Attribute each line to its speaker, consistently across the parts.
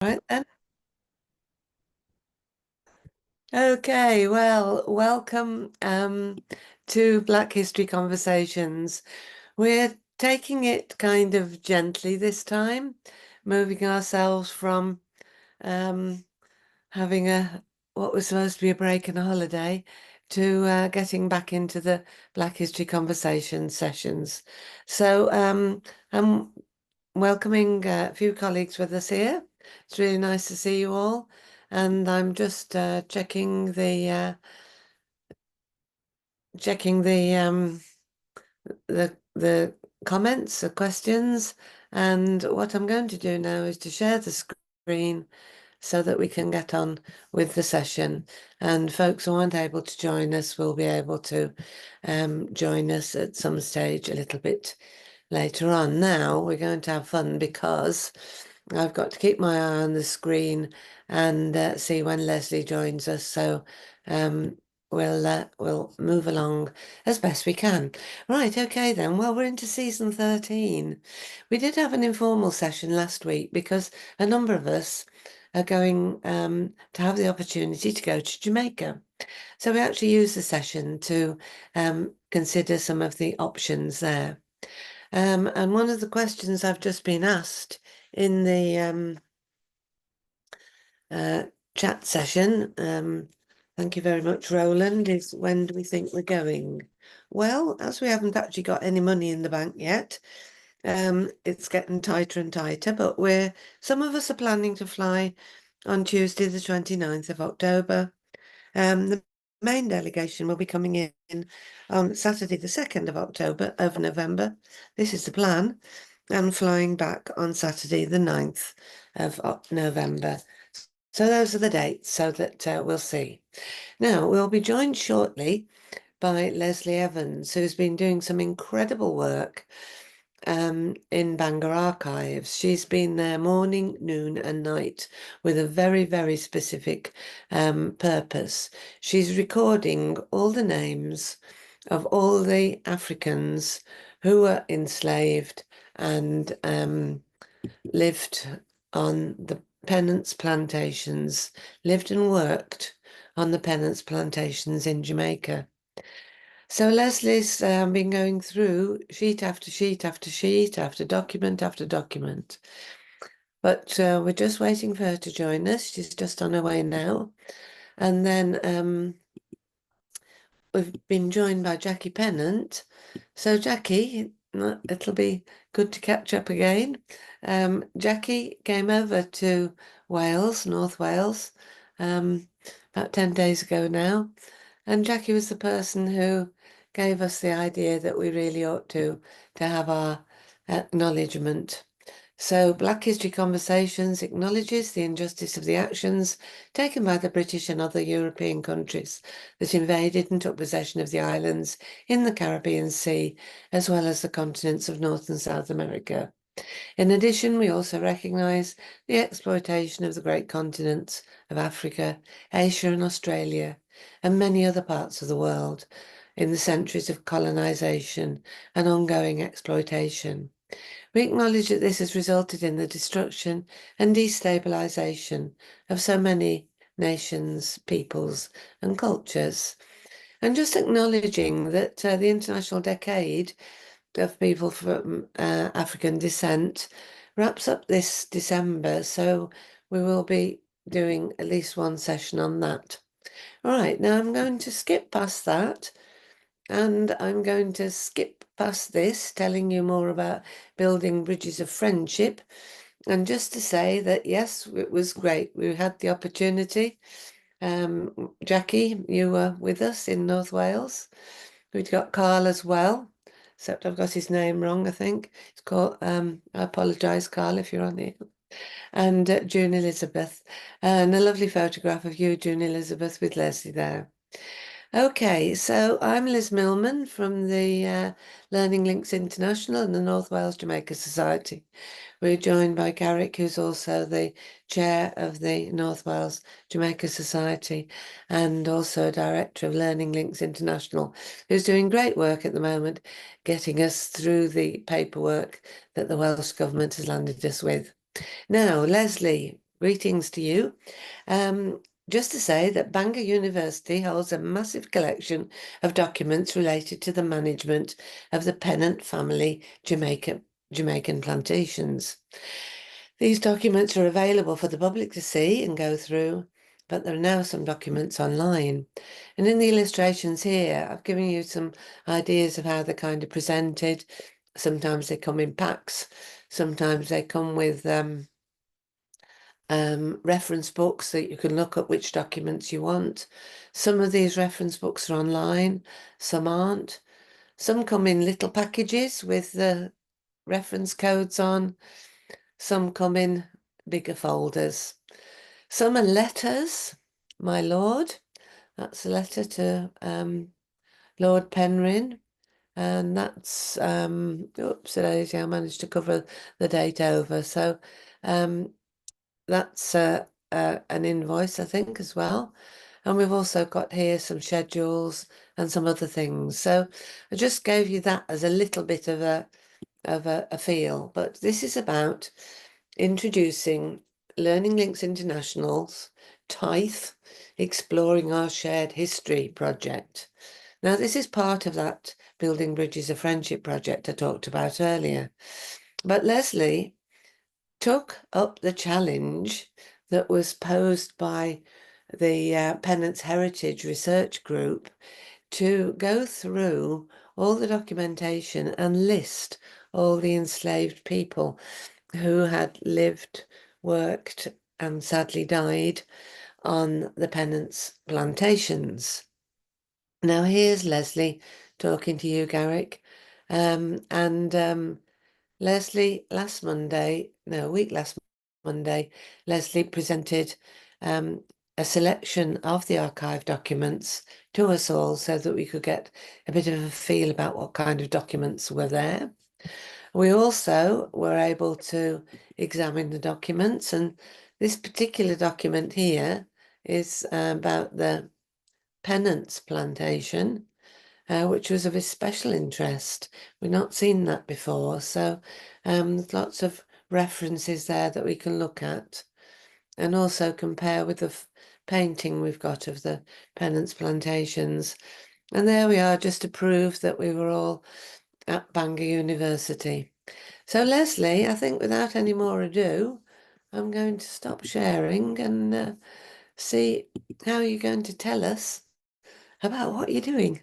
Speaker 1: Right then. Okay, well, welcome to Black History Conversations. We're taking it kind of gently this time, moving ourselves from um, having a what was supposed to be a break and a holiday to getting back into the Black History Conversation sessions. So I'm welcoming a few colleagues with us here. It's really nice to see you all. And I'm just checking the comments, the questions, and what I'm going to do now is to share the screen so that we can get on with the session. And folks who aren't able to join us will be able to join us at some stage a little bit later on. Now we're going to have fun because I've got to keep my eye on the screen and see when Leslie joins us. So we'll move along as best we can. Right, okay then. Well, we're into season 13. We did have an informal session last week because a number of us are going to have the opportunity to go to Jamaica. So we actually used the session to consider some of the options there. And one of the questions I've just been asked in the uh, chat session, thank you very much, Roland, is when do we think we're going? Well, as we haven't actually got any money in the bank yet, it's getting tighter and tighter, but some of us are planning to fly on Tuesday, the 29th of October. The main delegation will be coming in on Saturday, the 2nd of October of November. This is the plan, and flying back on Saturday, the 9th of November. So those are the dates, so that we'll see. Now, we'll be joined shortly by Leslie Evans, who's been doing some incredible work in Bangor Archives. She's been there morning, noon, and night with a very, very specific purpose. She's recording all the names of all the Africans who were enslaved and lived on the Pennants plantations, lived and worked on the Pennants plantations in Jamaica. So Leslie's been going through sheet after sheet after sheet after document. But we're just waiting for her to join us. She's just on her way now. And then we've been joined by Jackie Pennant. So Jackie, it'll be good to catch up again. Jackie came over to Wales, North Wales, about 10 days ago now. And Jackie was the person who gave us the idea that we really ought to have our acknowledgement. So Black History Conversations acknowledges the injustice of the actions taken by the British and other European countries that invaded and took possession of the islands in the Caribbean Sea, as well as the continents of North and South America. In addition, we also recognise the exploitation of the great continents of Africa, Asia and Australia, and many other parts of the world in the centuries of colonisation and ongoing exploitation. We acknowledge that this has resulted in the destruction and destabilisation of so many nations, peoples and cultures. And just acknowledging that the International Decade of People from African Descent wraps up this December, so we will be doing at least one session on that. All right, now I'm going to skip past that and I'm going to skip past this, telling you more about building bridges of friendship. And just to say that, yes, it was great. We had the opportunity. Jackie, you were with us in North Wales. We've got Carl as well, except I've got his name wrong, I think. It's called, I apologise, Carl, if you're on here. And June Elizabeth. And a lovely photograph of you, June Elizabeth, with Leslie there. Okay, so I'm Liz Millman from the Learning Links International and the North Wales Jamaica Society. We're joined by Garrick, who's also the chair of the North Wales Jamaica Society and also director of Learning Links International, who's doing great work at the moment, getting us through the paperwork that the Welsh Government has landed us with. Now, Leslie, greetings to you. Just to say that Bangor University holds a massive collection of documents related to the management of the Pennant family Jamaican plantations. These documents are available for the public to see and go through, but there are now some documents online. And in the illustrations here, I've given you some ideas of how they're kind of presented. Sometimes they come in packs, sometimes they come with reference books that you can look at which documents you want. Some of these reference books are online, some aren't. Some come in little packages with the reference codes on. Some come in bigger folders. Some are letters, my lord. That's a letter to Lord Penrhyn. And that's, oops, I managed to cover the date over. So that's an invoice, I think, as well. And we've also got here some schedules and some other things. So I just gave you that as a little bit of a feel. But this is about introducing Learning Links International's Tithe, Exploring Our Shared History project. Now, this is part of that Building Bridges of Friendship project I talked about earlier. But Leslie took up the challenge that was posed by the Pennant's Heritage Research Group to go through all the documentation and list all the enslaved people who had lived, worked, and sadly died on the Pennant's plantations. Now, here's Leslie talking to you, Garrick. Leslie, last Monday, Leslie presented a selection of the archive documents to us all so that we could get a bit of a feel about what kind of documents were there. We also were able to examine the documents, and this particular document here is about the Pennant's plantation, which was of special interest. We've not seen that before, so there's lots of references there that we can look at and also compare with the painting we've got of the Pennant's plantations. And there we are, just to prove that we were all at Bangor University. So Leslie, I think without any more ado, I'm going to stop sharing and see how you're going to tell us about what you're doing.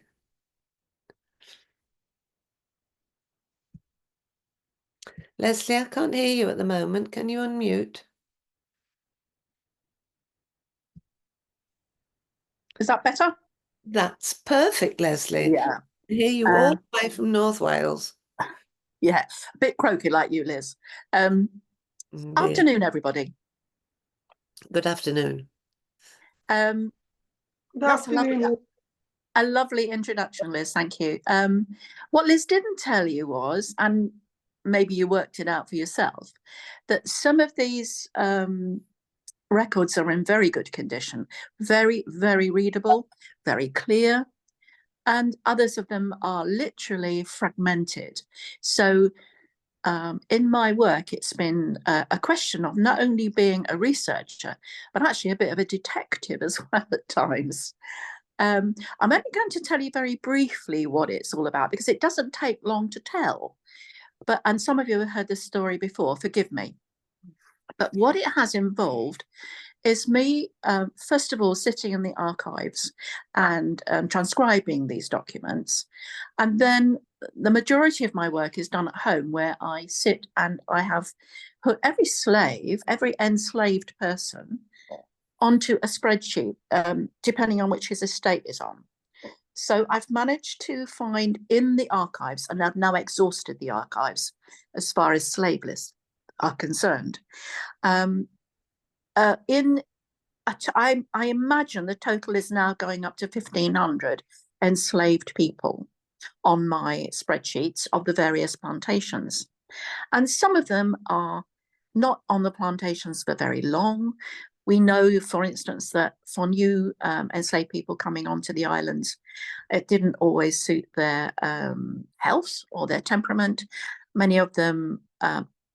Speaker 1: Leslie, I can't hear you at the moment. Can you unmute?
Speaker 2: Is that better?
Speaker 1: That's perfect, Leslie.
Speaker 2: Yeah.
Speaker 1: I hear you all the way from North Wales.
Speaker 2: Yeah, a bit croaky like you, Liz. Afternoon, everybody.
Speaker 1: Good afternoon.
Speaker 2: Good that's afternoon. A lovely introduction, Liz. Thank you. What Liz didn't tell you was, and maybe you worked it out for yourself, that some of these records are in very good condition, very, very readable, very clear, and others of them are literally fragmented. So in my work, it's been a question of not only being a researcher, but actually a bit of a detective as well at times. I'm only going to tell you very briefly what it's all about, because it doesn't take long to tell. And some of you have heard this story before, forgive me. But what it has involved is me, first of all, sitting in the archives and transcribing these documents. And then the majority of my work is done at home, where I sit and I have put every slave, every enslaved person, onto a spreadsheet, depending on which his estate is on. So I've managed to find in the archives, and I've now exhausted the archives as far as slave lists are concerned. I imagine the total is now going up to 1,500 enslaved people on my spreadsheets of the various plantations. And some of them are not on the plantations for very long. We know, for instance, that for new enslaved people coming onto the islands, it didn't always suit their health or their temperament. Many of them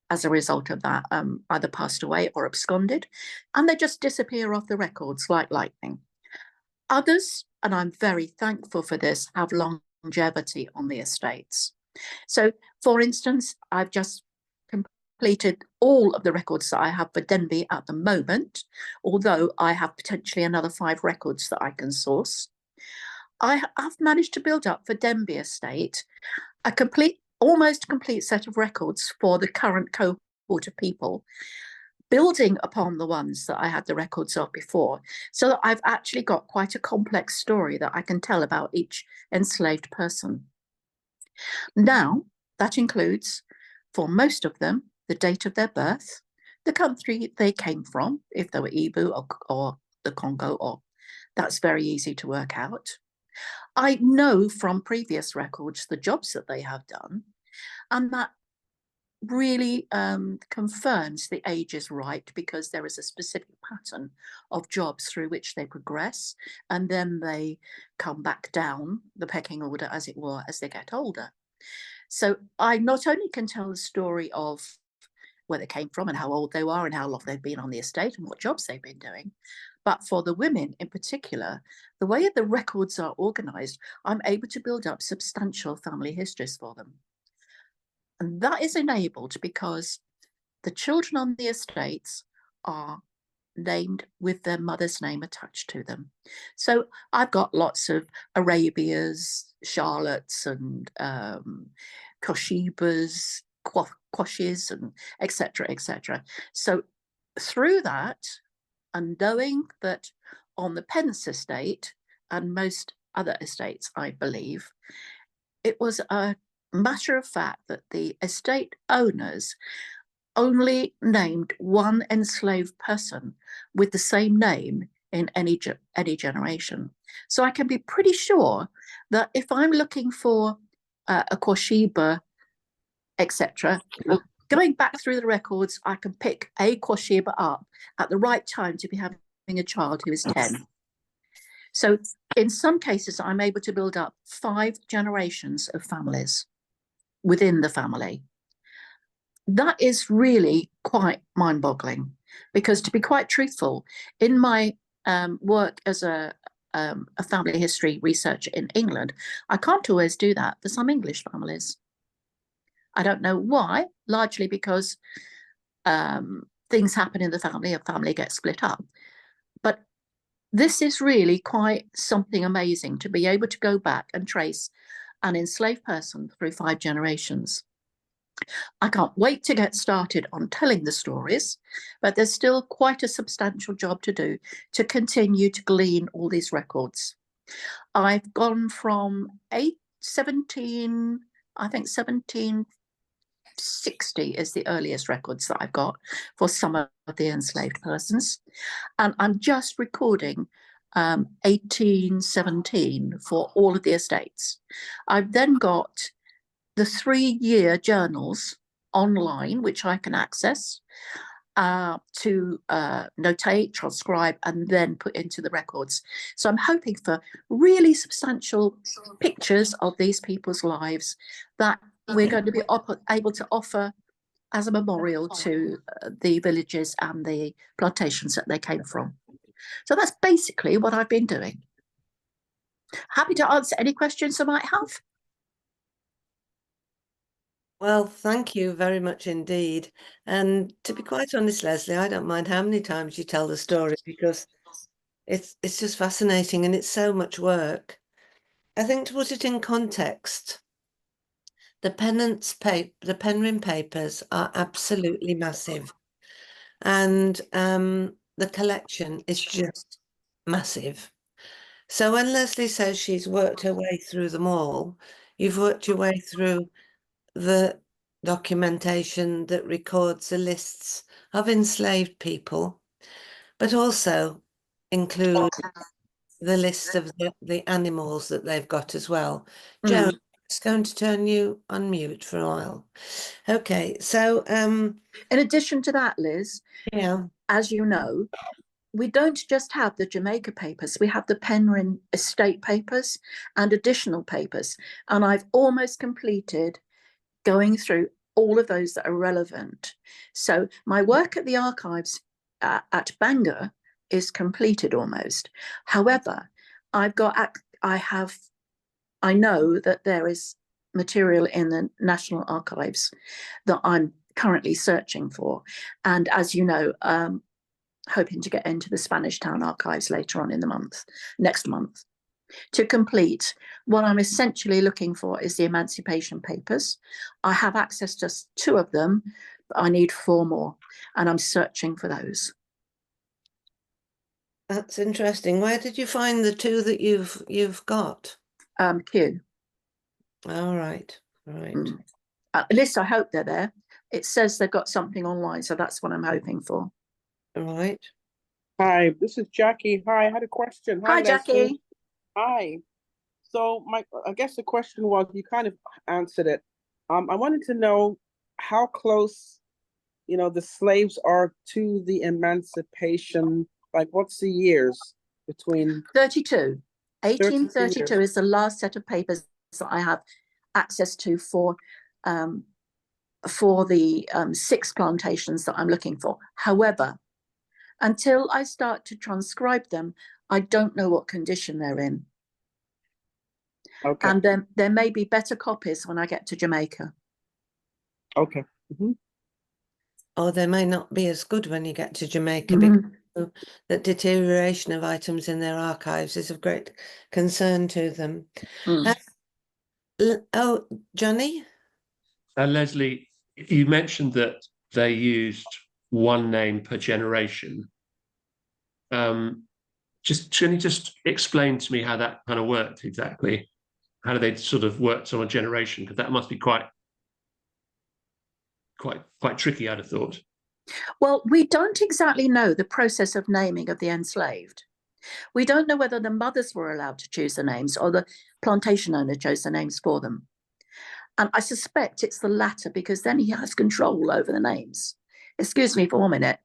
Speaker 2: as a result of that, either passed away or absconded, and they just disappear off the records like lightning. Others, and I'm very thankful for this, have longevity on the estates. So, for instance, I've just completed all of the records that I have for Denbigh at the moment, although I have potentially another 5 records that I can source. I have managed to build up for Denbigh Estate a almost complete set of records for the current cohort of people, building upon the ones that I had the records of before, so that I've actually got quite a complex story that I can tell about each enslaved person. Now, that includes, for most of them, the date of their birth, the country they came from, if they were Ibu or the Congo, or that's very easy to work out. I know from previous records the jobs that they have done, and that really confirms the age is right, because there is a specific pattern of jobs through which they progress, and then they come back down the pecking order, as it were, as they get older. So I not only can tell the story of where they came from and how old they are and how long they've been on the estate and what jobs they've been doing, but for the women in particular, the way the records are organised, I'm able to build up substantial family histories for them. And that is enabled because the children on the estates are named with their mother's name attached to them. So I've got lots of Arabias, Charlottes, and Koshibas, Quashes, and etc., etc. So through that, and knowing that on the Pence estate and most other estates, I believe, it was a matter of fact that the estate owners only named one enslaved person with the same name in any generation. So I can be pretty sure that if I'm looking for a Quashiba, etc., going back through the records, I can pick a Quashiba up at the right time to be having a child who is 10. So in some cases, I'm able to build up 5 generations of families within the family. That is really quite mind-boggling, because to be quite truthful, in my work as a family history researcher in England, I can't always do that for some English families. I don't know why, largely because things happen in the family, a family gets split up. But this is really quite something amazing, to be able to go back and trace an enslaved person through 5 generations. I can't wait to get started on telling the stories, but there's still quite a substantial job to do to continue to glean all these records. I've gone from 1760 is the earliest records that I've got for some of the enslaved persons, and I'm just recording 1817 for all of the estates. I've then got the 3-year journals online, which I can access to notate, transcribe, and then put into the records. So I'm hoping for really substantial pictures of these people's lives that we're going to be able to offer as a memorial to the villages and the plantations that they came from. So that's basically what I've been doing. Happy to answer any questions I might have.
Speaker 1: Well, thank you very much indeed. And to be quite honest, Leslie, I don't mind how many times you tell the story, because it's just fascinating and it's so much work. I think, to put it in context, the Penrhyn papers are absolutely massive, and the collection is just massive. So when Leslie says she's worked her way through them all, you've worked your way through the documentation that records the lists of enslaved people, but also include the list of the animals that they've got as well. Joan, I'm just going to turn you on mute for a while. Okay, so
Speaker 2: in addition to that, Liz,
Speaker 1: yeah,
Speaker 2: as you know, we don't just have the Jamaica papers, we have the Penrhyn estate papers and additional papers. And I've almost completed going through all of those that are relevant. So my work at the archives at Bangor is completed almost. However, I know that there is material in the National Archives that I'm currently searching for. And as you know, hoping to get into the Spanish Town Archives later on in the next month. To complete, what I'm essentially looking for is the Emancipation Papers. I have access to 2 of them, but I need 4 more, and I'm searching for those.
Speaker 1: That's interesting. Where did you find the 2 that you've got?
Speaker 2: Kew.
Speaker 1: All right, right.
Speaker 2: At least I hope they're there. It says they've got something online, so that's what I'm hoping for.
Speaker 1: All right.
Speaker 3: Hi, this is Jackie. Hi, I had a question.
Speaker 2: Hi, Jackie.
Speaker 3: Leslie. Hi. So I guess the question was, you kind of answered it. I wanted to know how close, the slaves are to the emancipation. Like, what's the years between?
Speaker 2: 32. 1832
Speaker 3: years.
Speaker 2: is the last set of papers that I have access to for the 6 plantations that I'm looking for. However, until I start to transcribe them, I don't know what condition they're in.
Speaker 3: Okay.
Speaker 2: And there may be better copies when I get to Jamaica.
Speaker 3: Okay.
Speaker 1: Or they may not be as good when you get to Jamaica, because the deterioration of items in their archives is of great concern to them. Oh, Johnny?
Speaker 4: Leslie, you mentioned that they used 1 name per generation. Can you just explain to me how that kind of worked exactly? How do they sort of worked on a generation? Because that must be quite tricky, I'd have thought.
Speaker 2: Well, we don't exactly know the process of naming of the enslaved. We don't know whether the mothers were allowed to choose the names or the plantation owner chose the names for them. And I suspect it's the latter, because then he has control over the names. Excuse me for 1 minute.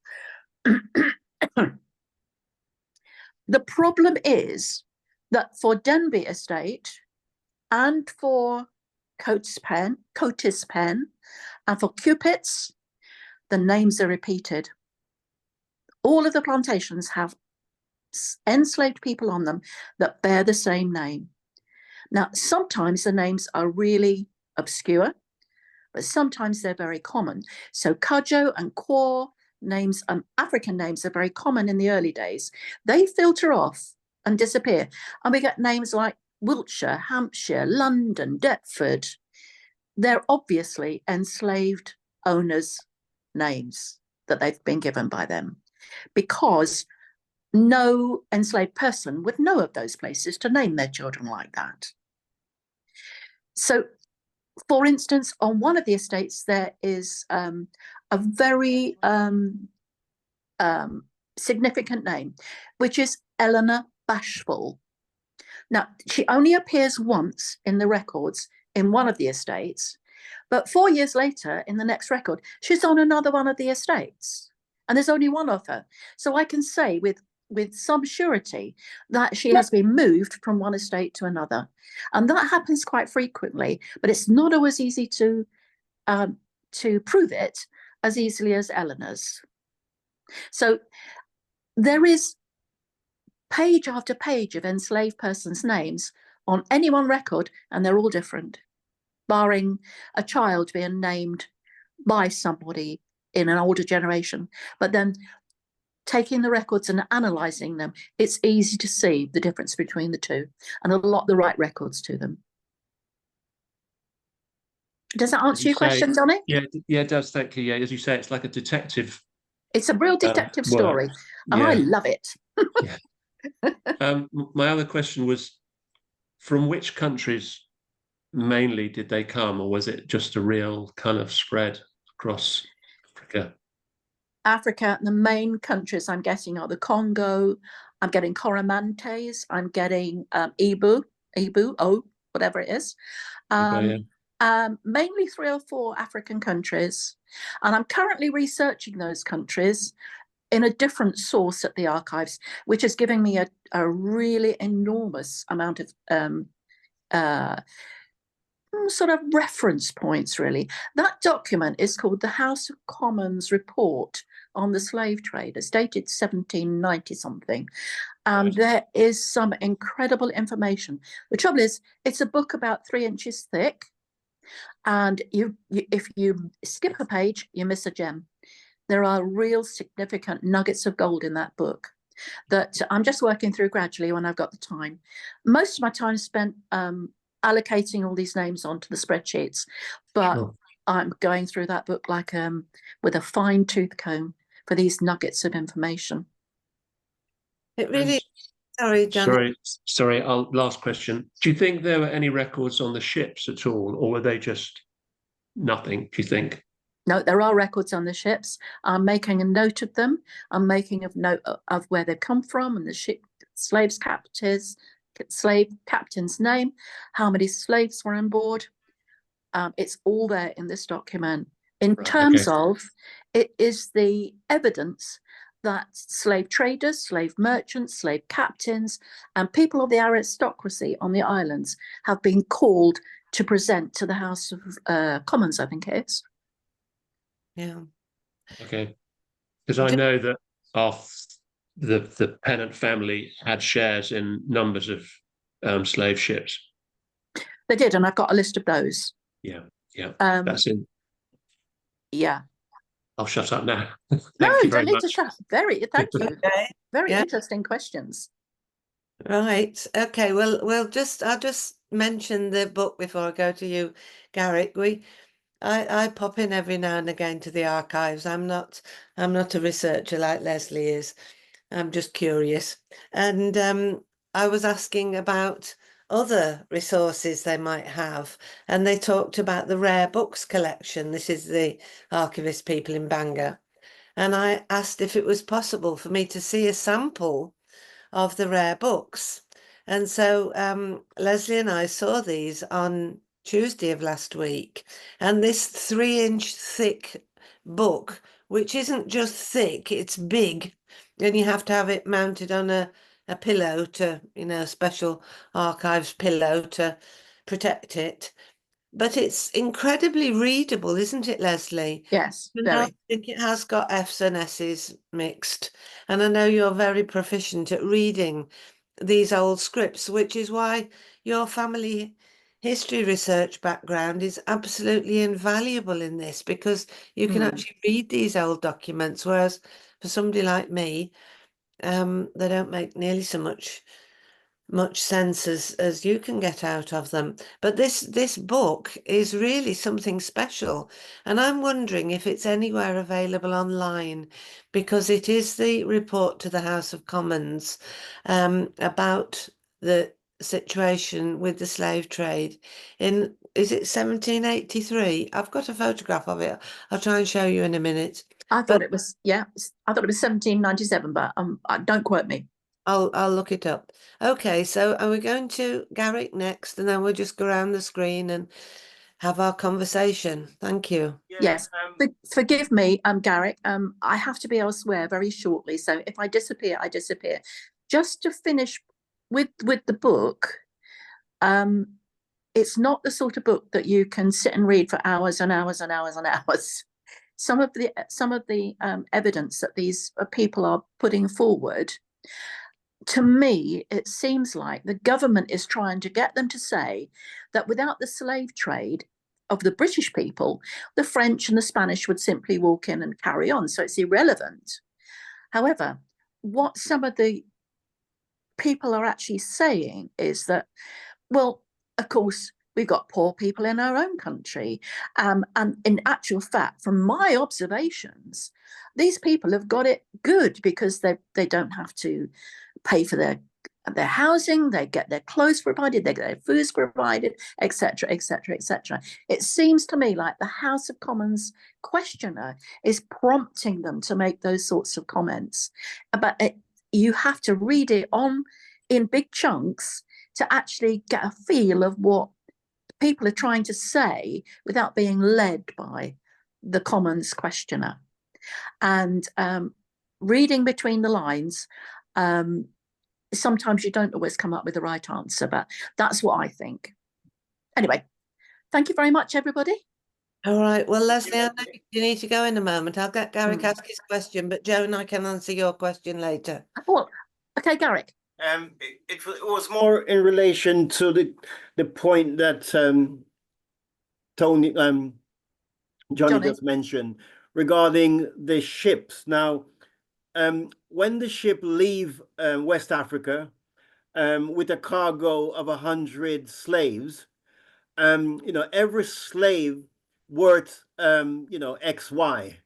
Speaker 2: The problem is that for Denby Estate and for Coates Pen, and for Cupid's, the names are repeated. All of the plantations have enslaved people on them that bear the same name. Now, sometimes the names are really obscure, but sometimes they're very common. So Cudjoe and Quor names, African names, are very common in the early days. They filter off and disappear, and we get names like Wiltshire, Hampshire, London, Deptford. They're obviously enslaved owners' names that they've been given by them, because no enslaved person would know of those places to name their children like that. So, for instance, on one of the estates, there is a very significant name, which is Eleanor Bashful. Now, she only appears once in the records in one of the estates, but 4 years later, in the next record, she's on another one of the estates, and there's only one of her. So I can say with some surety that she has been moved from one estate to another, and that happens quite frequently. But it's not always easy to prove it as easily as Eleanor's. So there is page after page of enslaved persons' names on any one record, and they're all different, barring a child being named by somebody in an older generation. But then taking the records and analysing them, it's easy to see the difference between the 2 and allot the right records to them. Does that answer your question, Johnny?
Speaker 4: Yeah, it does. Thank you. Yeah, as you say, it's like a detective.
Speaker 2: It's a real detective story, and
Speaker 4: yeah.
Speaker 2: I love it.
Speaker 4: Yeah. My other question was, from which countries mainly did they come, or was it just a real kind of spread across Africa?
Speaker 2: Africa, the main countries I'm getting are the Congo, I'm getting Coromantes, I'm getting Ibu, whatever it is. Mainly 3 or 4 African countries. And I'm currently researching those countries in a different source at the archives, which is giving me a really enormous amount of sort of reference points, really. That document is called the House of Commons Report on the Slave Trade. It's dated 1790 something. And there is some incredible information. The trouble is, it's a book about 3 inches thick. And if you skip a page, you miss a gem. There are real significant nuggets of gold in that book that I'm just working through gradually when I've got the time. Most of my time spent allocating all these names onto the spreadsheets, but
Speaker 4: Sure.
Speaker 2: I'm going through that book like with a fine tooth comb for these nuggets of information.
Speaker 1: It really, sorry, John.
Speaker 4: Sorry. Last question. Do you think there were any records on the ships at all, or were they just nothing, do you think?
Speaker 2: No, there are records on the ships. I'm making a note of them. I'm making a note of where they've come from and the ship, slave captain's name, how many slaves were on board. It's all there in this document. In terms of, it is the evidence that slave traders, slave merchants, slave captains, and people of the aristocracy on the islands have been called to present to the House of Commons, I think it is.
Speaker 1: Yeah.
Speaker 4: Okay. Because I know that the Pennant family had shares in numbers of slave ships.
Speaker 2: They did, and I've got a list of those.
Speaker 4: Yeah. That's in.
Speaker 2: Yeah.
Speaker 4: I'll shut up now.
Speaker 2: No,
Speaker 4: you
Speaker 2: you
Speaker 4: very
Speaker 2: don't need
Speaker 4: much.
Speaker 2: to shut. Thank you.
Speaker 1: Okay.
Speaker 2: Very
Speaker 1: Yeah.
Speaker 2: interesting questions.
Speaker 1: Right. Okay. Well, I'll just mention the book before I go to you, Garrick. I pop in every now and again to the archives. I'm not a researcher like Leslie is. I'm just curious. And I was asking about other resources they might have, and they talked about the rare books collection. This is the archivist people in Bangor. And I asked if it was possible for me to see a sample of the rare books. And so Leslie and I saw these on Tuesday of last week, and this 3-inch thick book, which isn't just thick, it's big, and you have to have it mounted on a pillow to, special archives pillow to protect it. But it's incredibly readable, isn't it, Leslie?
Speaker 2: Yes,
Speaker 1: And
Speaker 2: very.
Speaker 1: I think it has got F's and S's mixed. And I know you're very proficient at reading these old scripts, which is why your family history research background is absolutely invaluable in this, because you can actually read these old documents, whereas for somebody like me, they don't make nearly so much sense as you can get out of them. But this book is really something special, and I'm wondering if it's anywhere available online, because it is the report to the House of Commons about the situation with the slave trade in, is it 1783? I've got a photograph of it. I'll try and show you in a minute.
Speaker 2: I thought it was 1797, but don't quote me.
Speaker 1: I'll look it up. Okay, so are we going to Garrick next, and then we'll just go around the screen and have our conversation? Thank you.
Speaker 2: Yes. Forgive me, Garrick. I have to be elsewhere very shortly, so if I disappear, I disappear. Just to finish with the book, it's not the sort of book that you can sit and read for hours and hours and hours and hours. Some of the evidence that these people are putting forward, to me, it seems like the government is trying to get them to say that without the slave trade of the British people, the French and the Spanish would simply walk in and carry on. So it's irrelevant. However, what some of the people are actually saying is that, well, of course, we've got poor people in our own country. And in actual fact, from my observations, these people have got it good because they don't have to pay for their housing, they get their clothes provided, they get their foods provided, etc., etc., etc. It seems to me like the House of Commons questioner is prompting them to make those sorts of comments. But you have to read it in big chunks to actually get a feel of what people are trying to say without being led by the Commons questioner. And reading between the lines, sometimes you don't always come up with the right answer, but that's what I think. Anyway, Thank you very much, everybody.
Speaker 1: All right. Well, Leslie, I know you need to go in a moment. I'll get Garrick
Speaker 2: Mm.
Speaker 1: ask his question, but Joe and I can answer your question later.
Speaker 2: Oh, okay, Garrick.
Speaker 5: It was more in relation to the point that Johnny
Speaker 2: Johnny.
Speaker 5: just mentioned regarding the ships. Now, when the ship leave West Africa with a cargo of 100 slaves, every slave worth XY.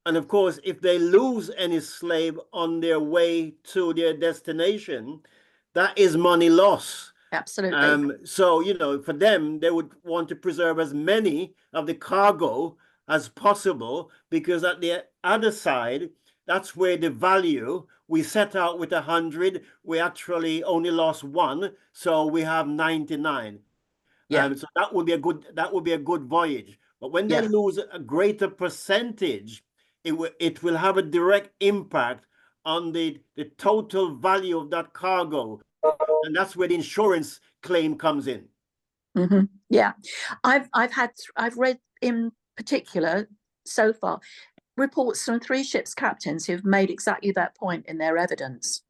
Speaker 5: And of course, if they lose any slave on their way to their destination, that is money loss.
Speaker 2: Absolutely.
Speaker 5: So, for them, they would want to preserve as many of the cargo as possible, because at the other side, that's where the value, we set out with 100, we actually only lost 1, so we have 99.
Speaker 2: Yeah.
Speaker 5: So that would be a good voyage. But when they lose a greater percentage, it will have a direct impact on the total value of that cargo, and that's where the insurance claim comes in.
Speaker 2: Mm-hmm. Yeah, I've read in particular so far reports from 3 ships' captains who've made exactly that point in their evidence,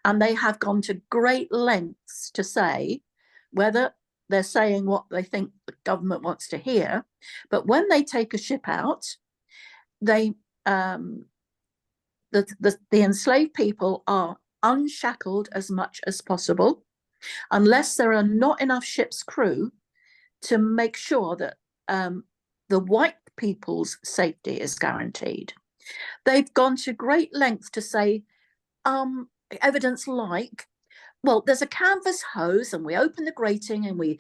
Speaker 2: and they have gone to great lengths to say whether they're saying what they think the government wants to hear, but when they take a ship out, they the enslaved people are unshackled as much as possible, unless there are not enough ship's crew to make sure that the white people's safety is guaranteed. They've gone to great lengths to say evidence like, well, there's a canvas hose and we open the grating and we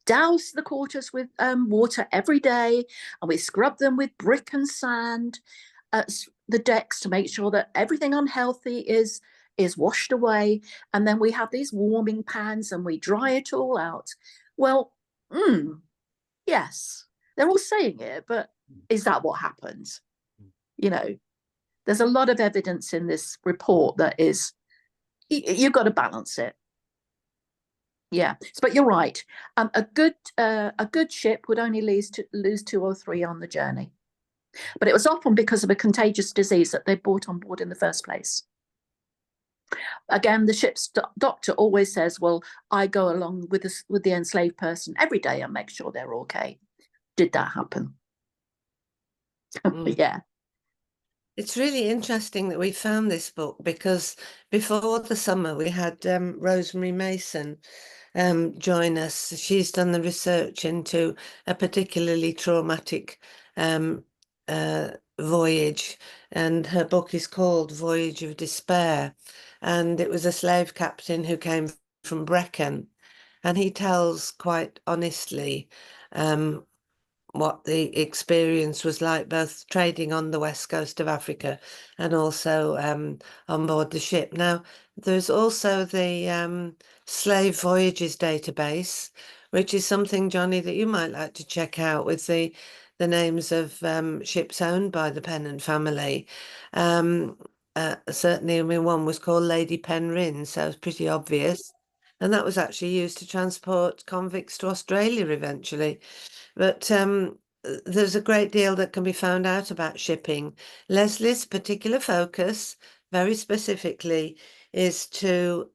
Speaker 2: douse the quarters with water every day, and we scrub them with brick and sand, the decks, to make sure that everything unhealthy is washed away, and then we have these warming pans and we dry it all out. Well, yes, they're all saying it, but is that what happens? There's a lot of evidence in this report that is, you've got to balance it. Yeah, but you're right. A good ship would only lose 2 or 3 on the journey, but it was often because of a contagious disease that they brought on board in the first place. Again, the ship's doctor always says, well, I go along with the enslaved person every day and make sure they're okay. Did that happen? Yeah.
Speaker 1: It's really interesting that we found this book, because before the summer we had Rosemary Mason join us. She's done the research into a particularly traumatic voyage, and her book is called Voyage of Despair, and it was a slave captain who came from Brecon, and he tells quite honestly what the experience was like, both trading on the west coast of Africa and also on board the ship. Now, there's also the Slave Voyages database, which is something, Johnny, that you might like to check out, with the names of ships owned by the Pennant family. Certainly, I mean, one was called Lady Penrhyn, so it's pretty obvious. And that was actually used to transport convicts to Australia eventually. But there's a great deal that can be found out about shipping. Leslie's particular focus, very specifically, is to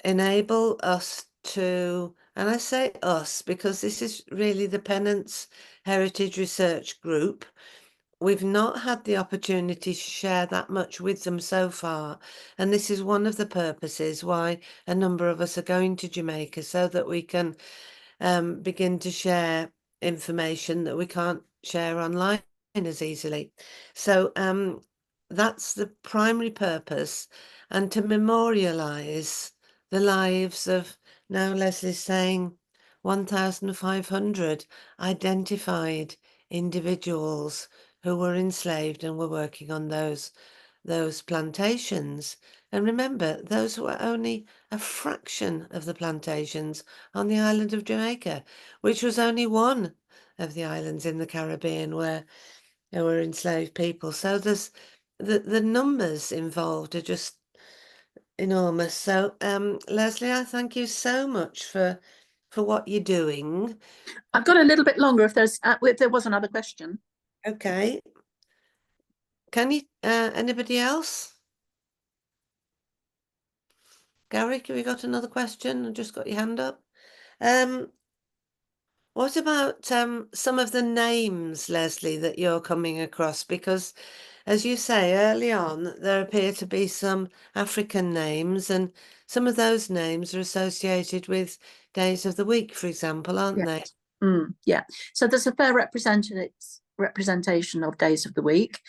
Speaker 1: enable us to, and I say us because this is really the Pennants Heritage Research Group. We've not had the opportunity to share that much with them so far, and this is one of the purposes why a number of us are going to Jamaica, so that we can begin to share information that we can't share online as easily. So that's the primary purpose, and to memorialize the lives of, now Leslie's saying, 1,500 identified individuals who were enslaved and were working on those plantations. And remember, those were only a fraction of the plantations on the island of Jamaica, which was only one of the islands in the Caribbean where there were enslaved people. So there's the numbers involved are just enormous. So Leslie, I thank you so much for for what you're doing.
Speaker 2: I've got a little bit longer if there was another question.
Speaker 1: Okay. Can you, anybody else? Gary, have you got another question? I just got your hand up. What about some of the names, Leslie, that you're coming across? Because, as you say early on, there appear to be some African names, and some of those names are associated with days of the week, for example, aren't they?
Speaker 2: Yeah. So there's a fair representation of days of the week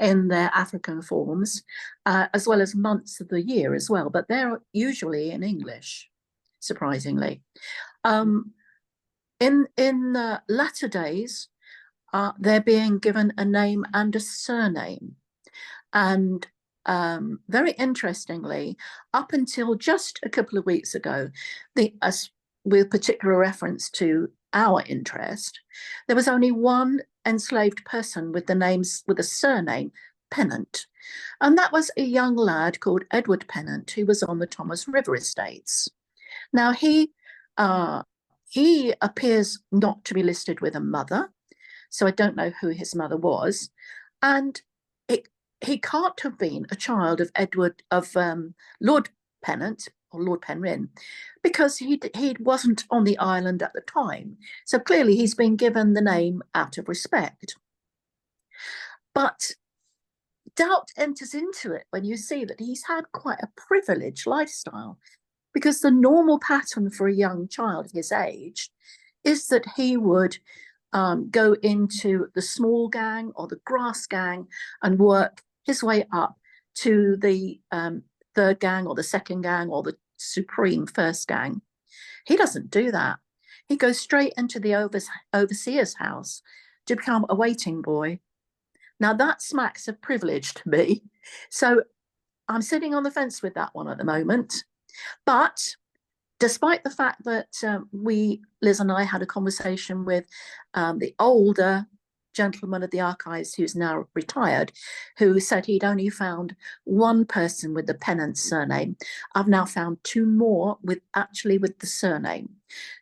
Speaker 2: in their African forms, as well as months of the year as well, but they're usually in English, surprisingly. In latter days, they're being given a name and a surname. And very interestingly, up until just a couple of weeks ago, with particular reference to our interest, there was only one enslaved person with the surname Pennant. And that was a young lad called Edward Pennant, who was on the Thomas River estates. Now, he appears not to be listed with a mother, so I don't know who his mother was. And he can't have been a child of Lord Pennant or Lord Penrhyn, because he wasn't on the island at the time. So clearly he's been given the name out of respect. But doubt enters into it when you see that he's had quite a privileged lifestyle, because the normal pattern for a young child his age is that he would go into the small gang or the grass gang and work his way up to the third gang or the second gang or the supreme first gang. He doesn't do that. He goes straight into the overseer's house to become a waiting boy. Now that smacks of privilege to me. So I'm sitting on the fence with that one at the moment. But despite the fact that Liz and I had a conversation with the older gentleman of the archives who's now retired, who said he'd only found one person with the Pennant surname, I've now found two more with the surname.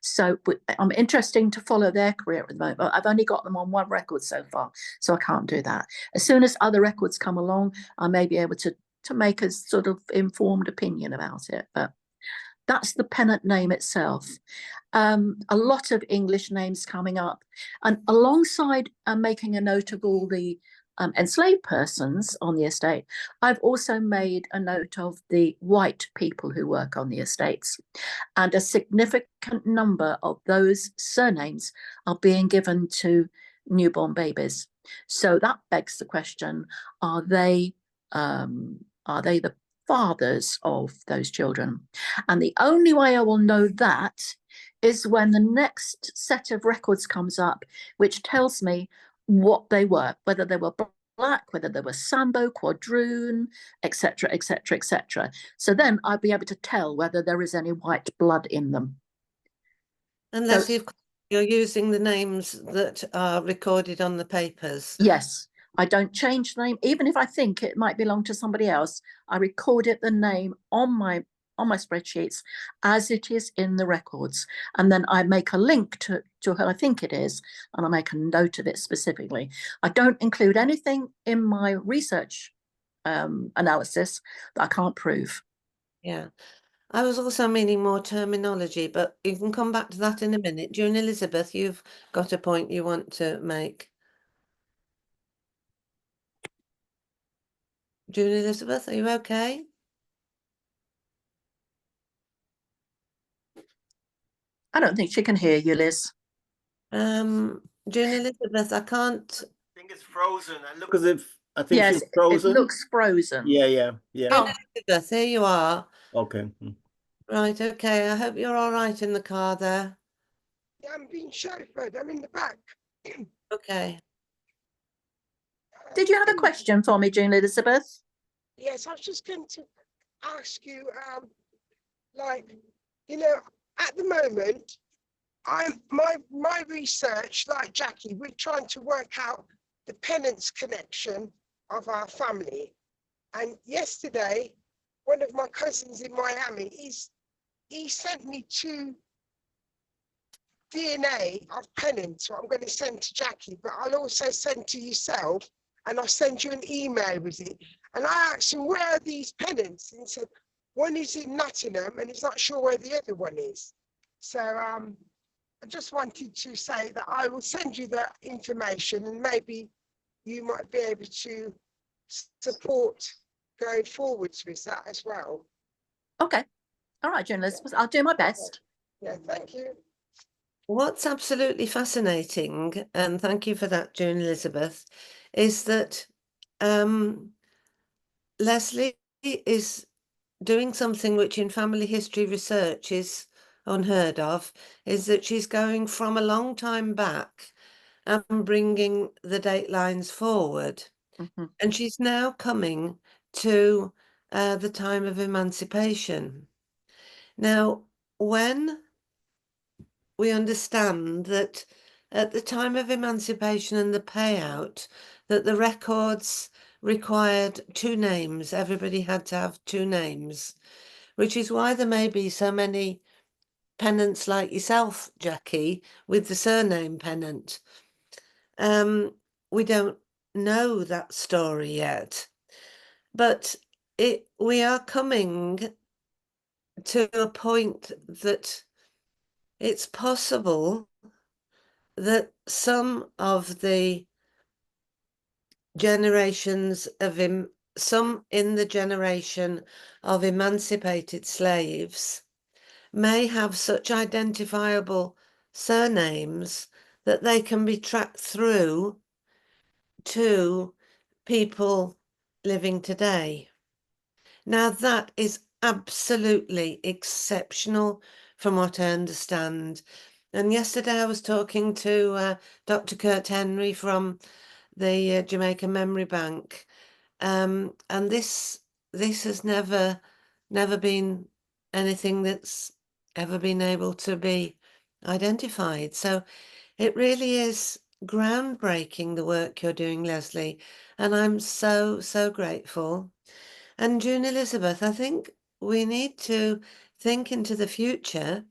Speaker 2: So I'm interested to follow their career at the moment. I've only got them on one record so far, so I can't do that. As soon as other records come along, I may be able to make a sort of informed opinion about it. But that's the Pennant name itself. A lot of English names coming up. And alongside making a note of all the enslaved persons on the estate, I've also made a note of the white people who work on the estates. And a significant number of those surnames are being given to newborn babies. So that begs the question, are they the fathers of those children? And the only way I will know that is when the next set of records comes up, which tells me what they were, whether they were black, whether they were Sambo, Quadroon, etc., etc., etc. So then I'll be able to tell whether there is any white blood in them.
Speaker 1: Unless you're using the names that are recorded on the papers.
Speaker 2: Yes. I don't change the name, even if I think it might belong to somebody else. I recorded the name on my spreadsheets as it is in the records, and then I make a link to who I think it is, and I make a note of it specifically. I don't include anything in my research analysis that I can't prove.
Speaker 1: Yeah, I was also meaning more terminology, but you can come back to that in a minute. June Elizabeth, you've got a point you want to make. June Elizabeth, are you okay?
Speaker 2: I don't think she can hear you, Liz.
Speaker 1: June Elizabeth, I can't.
Speaker 5: I think it's frozen. I look as if I think
Speaker 2: yes,
Speaker 5: she's frozen.
Speaker 2: It looks frozen.
Speaker 5: Yeah.
Speaker 1: June Elizabeth, here you are.
Speaker 5: Okay.
Speaker 1: Right, okay. I hope you're all right in the car there.
Speaker 6: Yeah, I'm being chauffeured. I'm in the back.
Speaker 1: Okay.
Speaker 2: Did you have a question for me, June Elizabeth?
Speaker 6: Yes, I was just going to ask you, like, you know, at the moment, my research, like Jackie, we're trying to work out the Pennants connection of our family. And yesterday, one of my cousins in Miami, he sent me two DNA of pennants, what I'm going to send to Jackie, but I'll also send to yourself, and I'll send you an email with it. And I asked him, where are these pennants? And he said, one is in Nottingham, and he's not sure where the other one is. So I just wanted to say that I will send you the information, and maybe you might be able to support going forwards with that as well.
Speaker 2: Okay. All right, June Elizabeth, I'll do my best.
Speaker 6: Yeah, thank you.
Speaker 1: What's absolutely fascinating, and thank you for that, June Elizabeth, is that Leslie is doing something which in family history research is unheard of, is that she's going from a long time back and bringing the date lines forward.
Speaker 2: Mhm.
Speaker 1: And she's now coming to the time of emancipation. Now, when we understand that at the time of emancipation and the payout, that the records required 2 names, everybody had to have 2 names, which is why there may be so many Pennants like yourself, Jackie, with the surname Pennant. We don't know that story yet, but we are coming to a point that it's possible that some of the generations of some in the generation of emancipated slaves may have such identifiable surnames that they can be tracked through to people living today. Now, that is absolutely exceptional from what I understand. And yesterday I was talking to Dr. Kurt Henry from the Jamaica Memory Bank, and this has never been anything that's ever been able to be identified. So it really is groundbreaking, the work you're doing, Leslie, and I'm so grateful. And June Elizabeth, I think we need to think into the future,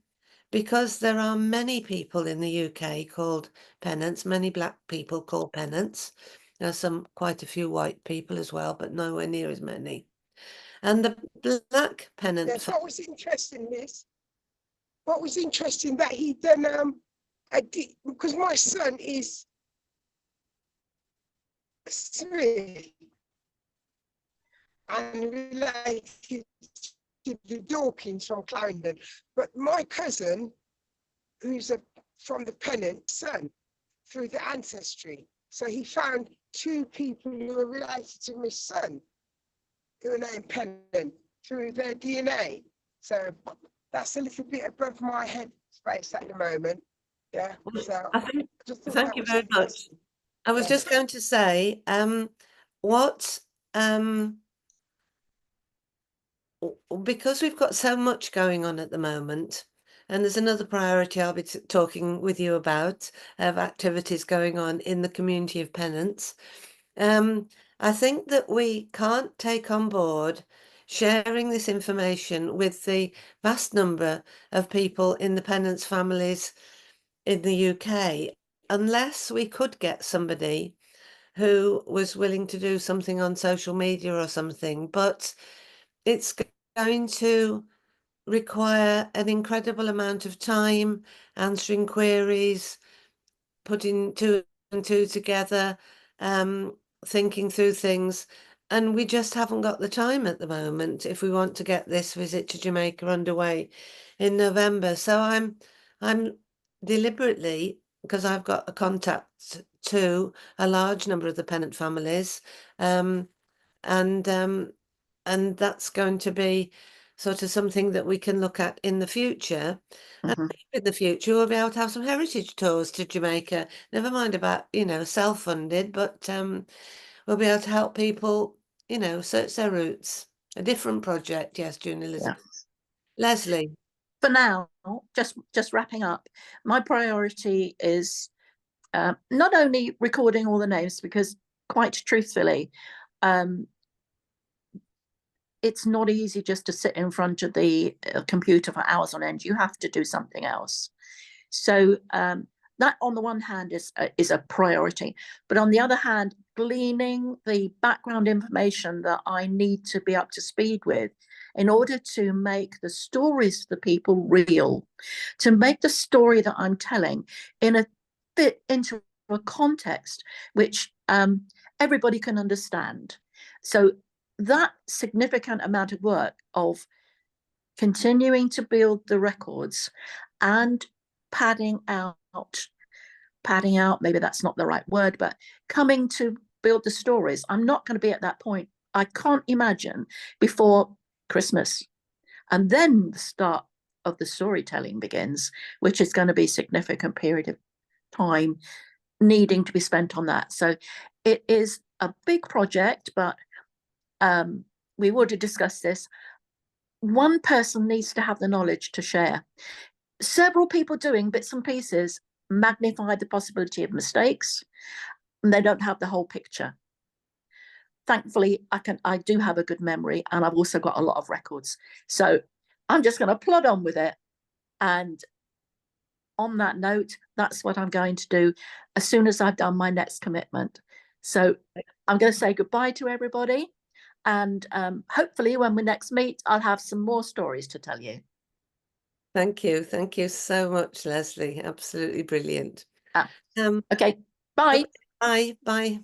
Speaker 1: because there are many people in the UK called Pennants, many black people called Pennants. There's quite a few white people as well, but nowhere near as many. And the black Pennant.
Speaker 6: Yes, what was interesting, Liz? What was interesting that he done because my son is 3 and related to the Dawkins from Clarendon, but my cousin, who's from the Pennant, son through the ancestry, so he found 2 people who are related to my son who are named Pennant through their DNA. So that's a little bit above my head space at the moment. Yeah. So
Speaker 1: I think,
Speaker 6: just
Speaker 1: thank you very much. I was just going to say, because we've got so much going on at the moment, and there's another priority I'll be talking with you about, of activities going on in the community of Pennants. I think that we can't take on board sharing this information with the vast number of people in the Pennants families in the UK, unless we could get somebody who was willing to do something on social media or something. But it's going to require an incredible amount of time, answering queries, putting 2 and 2 together, thinking through things, and we just haven't got the time at the moment if we want to get this visit to Jamaica underway in November. So I'm deliberately, because I've got a contact to a large number of the Pennant families, and that's going to be sort of something that we can look at in the future.
Speaker 2: Mhm.
Speaker 1: In the future, we'll be able to have some heritage tours to Jamaica. Never mind about, self-funded, but we'll be able to help people, search their roots. A different project, yes, June Elizabeth.
Speaker 2: Yeah.
Speaker 1: Leslie.
Speaker 2: For now, just wrapping up, my priority is not only recording all the names, because quite truthfully, it's not easy just to sit in front of the computer for hours on end. You have to do something else. So that on the one hand is a priority, but on the other hand, gleaning the background information that I need to be up to speed with in order to make the stories to the people real, to make the story that I'm telling in a fit into a context which everybody can understand. So that significant amount of work of continuing to build the records and padding out, maybe that's not the right word, but coming to build the stories. I'm not going to be at that point. I can't imagine before Christmas. And then the start of the storytelling begins, which is going to be a significant period of time needing to be spent on that. So it is a big project, but we would have discussed this. One person needs to have the knowledge to share. Several people doing bits and pieces magnify the possibility of mistakes, and they don't have the whole picture. Thankfully, I do have a good memory, and I've also got a lot of records. So I'm just going to plod on with it. And on that note, that's what I'm going to do as soon as I've done my next commitment. So I'm going to say goodbye to everybody. And hopefully when we next meet, I'll have some more stories to tell you.
Speaker 1: Thank you. Thank you so much, Leslie. Absolutely brilliant.
Speaker 2: Okay, bye.
Speaker 1: Bye. Bye.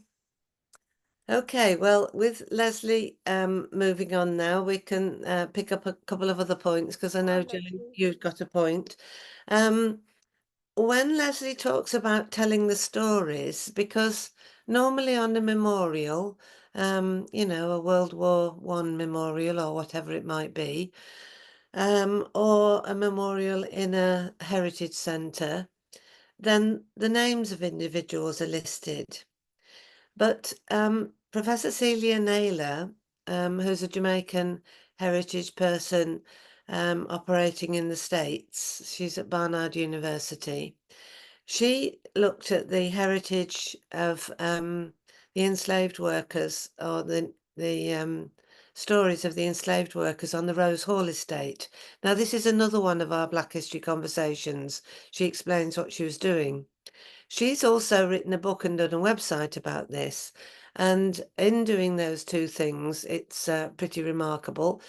Speaker 1: Okay, well, with Leslie moving on now, we can pick up a couple of other points because I know, Jane, you've got a point. When Leslie talks about telling the stories, because normally on a memorial, you know, a World War I memorial or whatever it might be, or a memorial in a heritage centre, then the names of individuals are listed. But Professor Celia Naylor, who's a Jamaican heritage person operating in the States, she's at Barnard University. She looked at the heritage of the enslaved workers, or the stories of the enslaved workers on the Rose Hall estate. Now, this is another one of our Black History conversations. She explains what she was doing. She's also written a book and done a website about this. And in doing those two things, it's pretty remarkable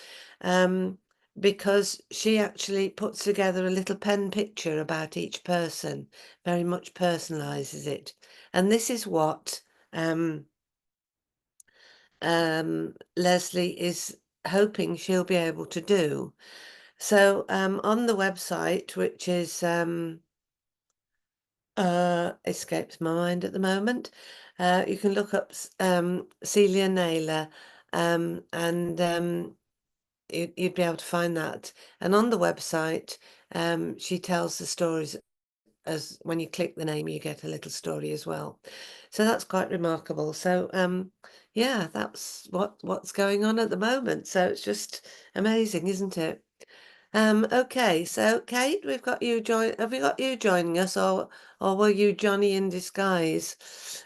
Speaker 1: because she actually puts together a little pen picture about each person, very much personalizes it. And this is what Leslie is hoping she'll be able to do. So on the website, which is escapes my mind at the moment, you can look up Celia Naylor and you'd be able to find that. And on the website, she tells the stories. As when you click the name, you get a little story as well. So that's quite remarkable. So yeah, that's what's going on at the moment. So it's just amazing, isn't it? Okay, so Kate, we've got you have we got you joining us, or were you Johnny in disguise?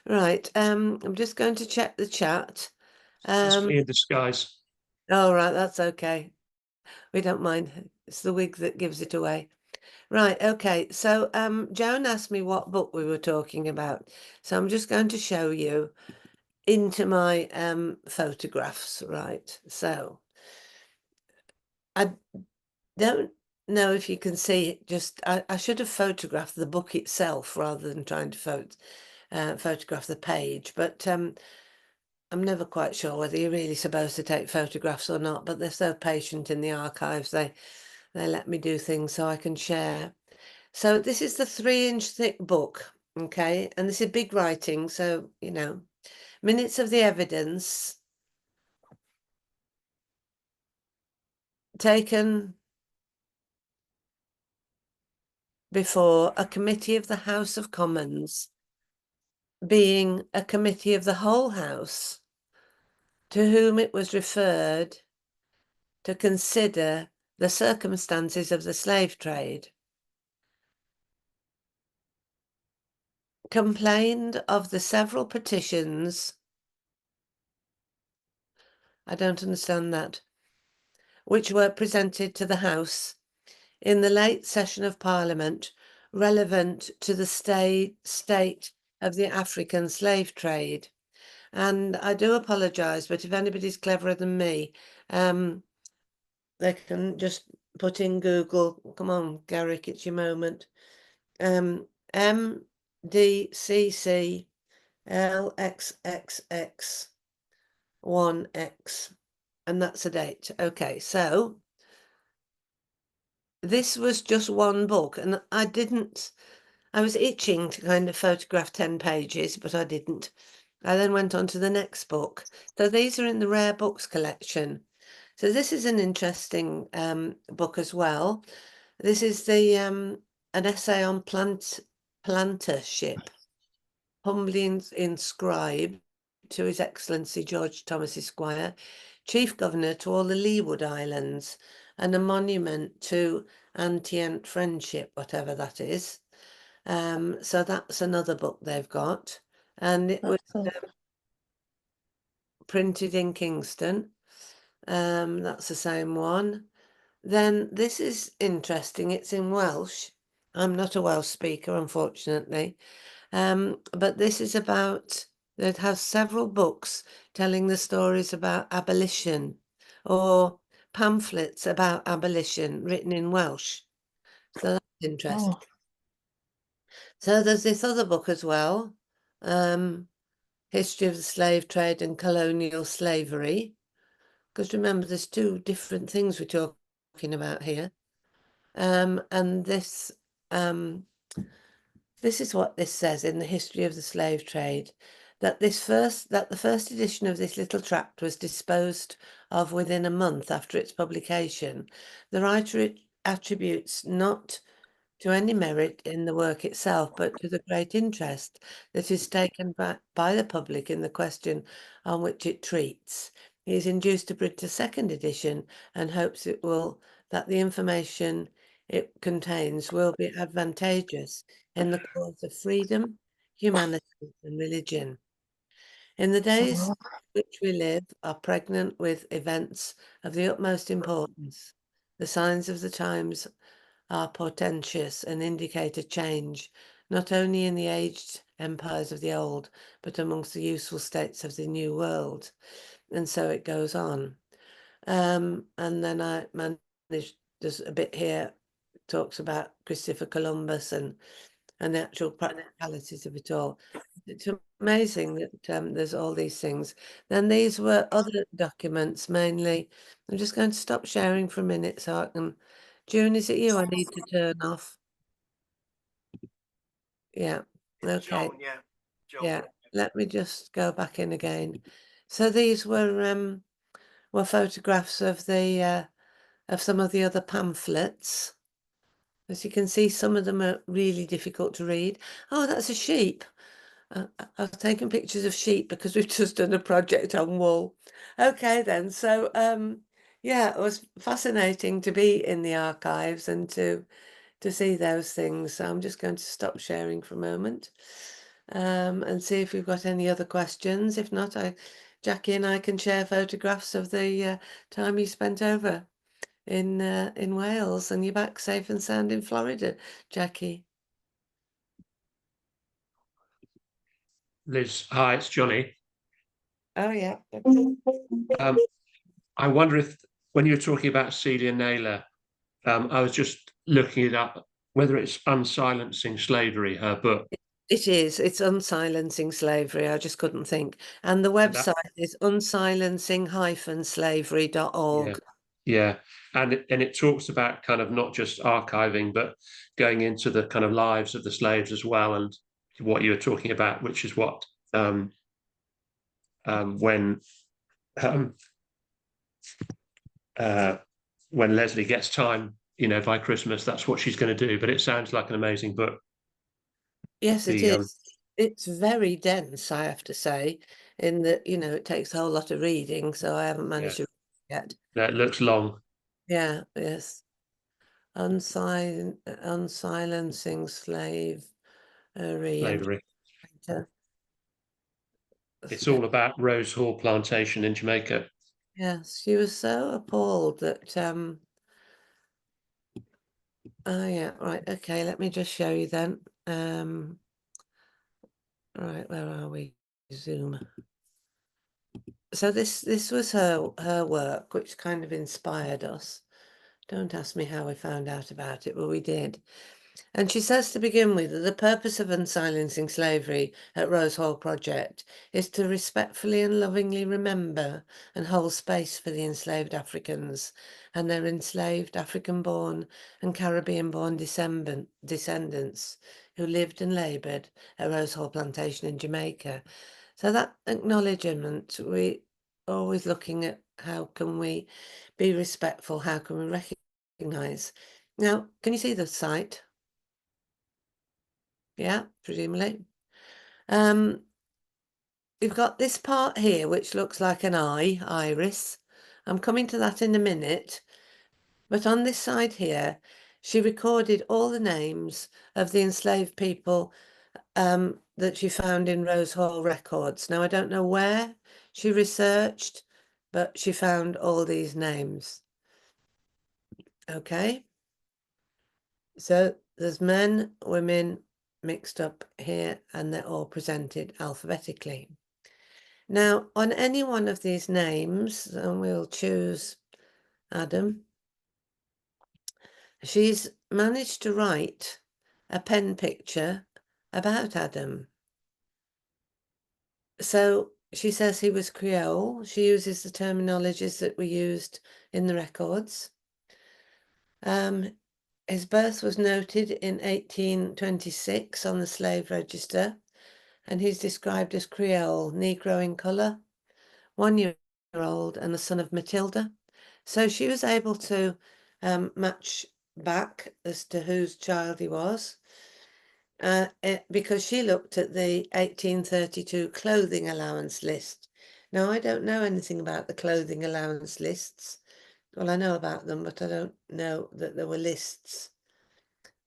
Speaker 1: Right. I'm just going to check the chat.
Speaker 4: It's me in disguise.
Speaker 1: Oh, right, that's okay. We don't mind. It's the wig that gives it away. Right, okay. So Joan asked me what book we were talking about. So I'm just going to show you into my photographs, right? So I don't know if you can see it. Just I should have photographed the book itself rather than trying to photograph the page, but I'm never quite sure whether you're really supposed to take photographs or not, but they're so patient in the archives, they let me do things so I can share. So this is the 3-inch thick book, okay, and this is big writing, so you know, minutes of the evidence taken before a committee of the House of Commons, being a committee of the whole House, to whom it was referred to consider the circumstances of the slave trade, complained of the several petitions, I don't understand that, which were presented to the House in the late session of Parliament relevant to the state of the African slave trade. And I do apologise, but if anybody's cleverer than me, they can just put in Google. Come on, Garrick, it's your moment. MDCCLXXX1X, and that's a date. Okay, so this was just one book, and I was itching to kind of photograph 10 pages, but I didn't. I then went on to the next book. So these are in the Rare Books collection. So this is an interesting book as well. This is the an essay on plantership, humbly inscribed to His Excellency George Thomas Esquire, Chief Governor to all the Leeward Islands, and a monument to Antient Friendship, whatever that is. So that's another book they've got, and it was printed in Kingston. That's the same one. Then this is interesting. It's in Welsh. I'm not a Welsh speaker, unfortunately. But this is about, it has several books telling the stories about abolition, or pamphlets about abolition written in Welsh. So that's interesting. So there's this other book as well, History of the Slave Trade and Colonial Slavery. Because remember, there's two different things we're talking about here. And this is what this says in the History of the Slave Trade, that the first edition of this little tract was disposed of within a month after its publication. The writer attributes not to any merit in the work itself, but to the great interest that is taken by the public in the question on which it treats. He is induced to print a second edition and hopes that the information it contains will be advantageous in the cause of freedom, humanity, and religion. In the days which we live are pregnant with events of the utmost importance. The signs of the times are portentous and indicate a change, not only in the aged empires of the old, but amongst the useful states of the new world. And so it goes on. And then I managed, there's a bit here, talks about Christopher Columbus and the actual practicalities of it all. It's amazing that there's all these things. Then these were other documents, mainly. I'm just going to stop sharing for a minute so I can. June, is it you I need to turn off? Yeah. Okay.
Speaker 5: Joan, yeah. Joan.
Speaker 1: Yeah. Let me just go back in again. So these were photographs of the of some of the other pamphlets. As you can see, some of them are really difficult to read. Oh, that's a sheep. I've taken pictures of sheep because we've just done a project on wool. Okay, then. So, yeah, it was fascinating to be in the archives and to see those things. So I'm just going to stop sharing for a moment and see if we've got any other questions. If not, Jackie and I can share photographs of the time you spent over in Wales, and you're back safe and sound in Florida, Jackie.
Speaker 4: Liz, hi, it's Johnny.
Speaker 1: Oh yeah.
Speaker 4: I wonder if, when you were talking about Celia Naylor, I was just looking it up, whether it's Unsilencing Slavery, her book.
Speaker 1: It is. It's Unsilencing Slavery. I just couldn't think. And the website is unsilencing-slavery.org.
Speaker 4: Yeah. And it talks about kind of not just archiving, but going into the kind of lives of the slaves as well, and what you were talking about, which is what when Leslie gets time, by Christmas, that's what she's going to do. But it sounds like an amazing book.
Speaker 1: Yes, it is. It's very dense, I have to say, in that, it takes a whole lot of reading, so I haven't managed to read it yet.
Speaker 4: That looks long.
Speaker 1: Yeah, yes. Unsilencing Slavery.
Speaker 4: It's all about Rose Hall Plantation in Jamaica.
Speaker 1: Yes, she was so appalled that Oh yeah, right. Okay, let me just show you then. Right, where are we? Zoom. So this was her work, which kind of inspired us. Don't ask me how we found out about it, but we did. And she says to begin with that the purpose of Unsilencing Slavery at Rose Hall Project is to respectfully and lovingly remember and hold space for the enslaved Africans and their enslaved African-born and Caribbean-born descendants who lived and laboured at Rose Hall Plantation in Jamaica. So that acknowledgement, we always looking at how can we be respectful, how can we recognise. Now, can you see the site? Yeah, presumably. You've got this part here, which looks like an iris. I'm coming to that in a minute. But on this side here, she recorded all the names of the enslaved people that she found in Rose Hall records. Now, I don't know where she researched, but she found all these names. Okay. So there's men, women mixed up here, and they're all presented alphabetically. Now, on any one of these names, and we'll choose Adam, she's managed to write a pen picture about Adam. So she says he was Creole. She uses the terminologies that were used in the records. His birth was noted in 1826 on the slave register, and he's described as Creole, Negro in colour, 1 year old, and the son of Matilda. So she was able to match back as to whose child he was, because she looked at the 1832 clothing allowance list. Now, I don't know anything about the clothing allowance lists. Well, I know about them, but I don't know that there were lists.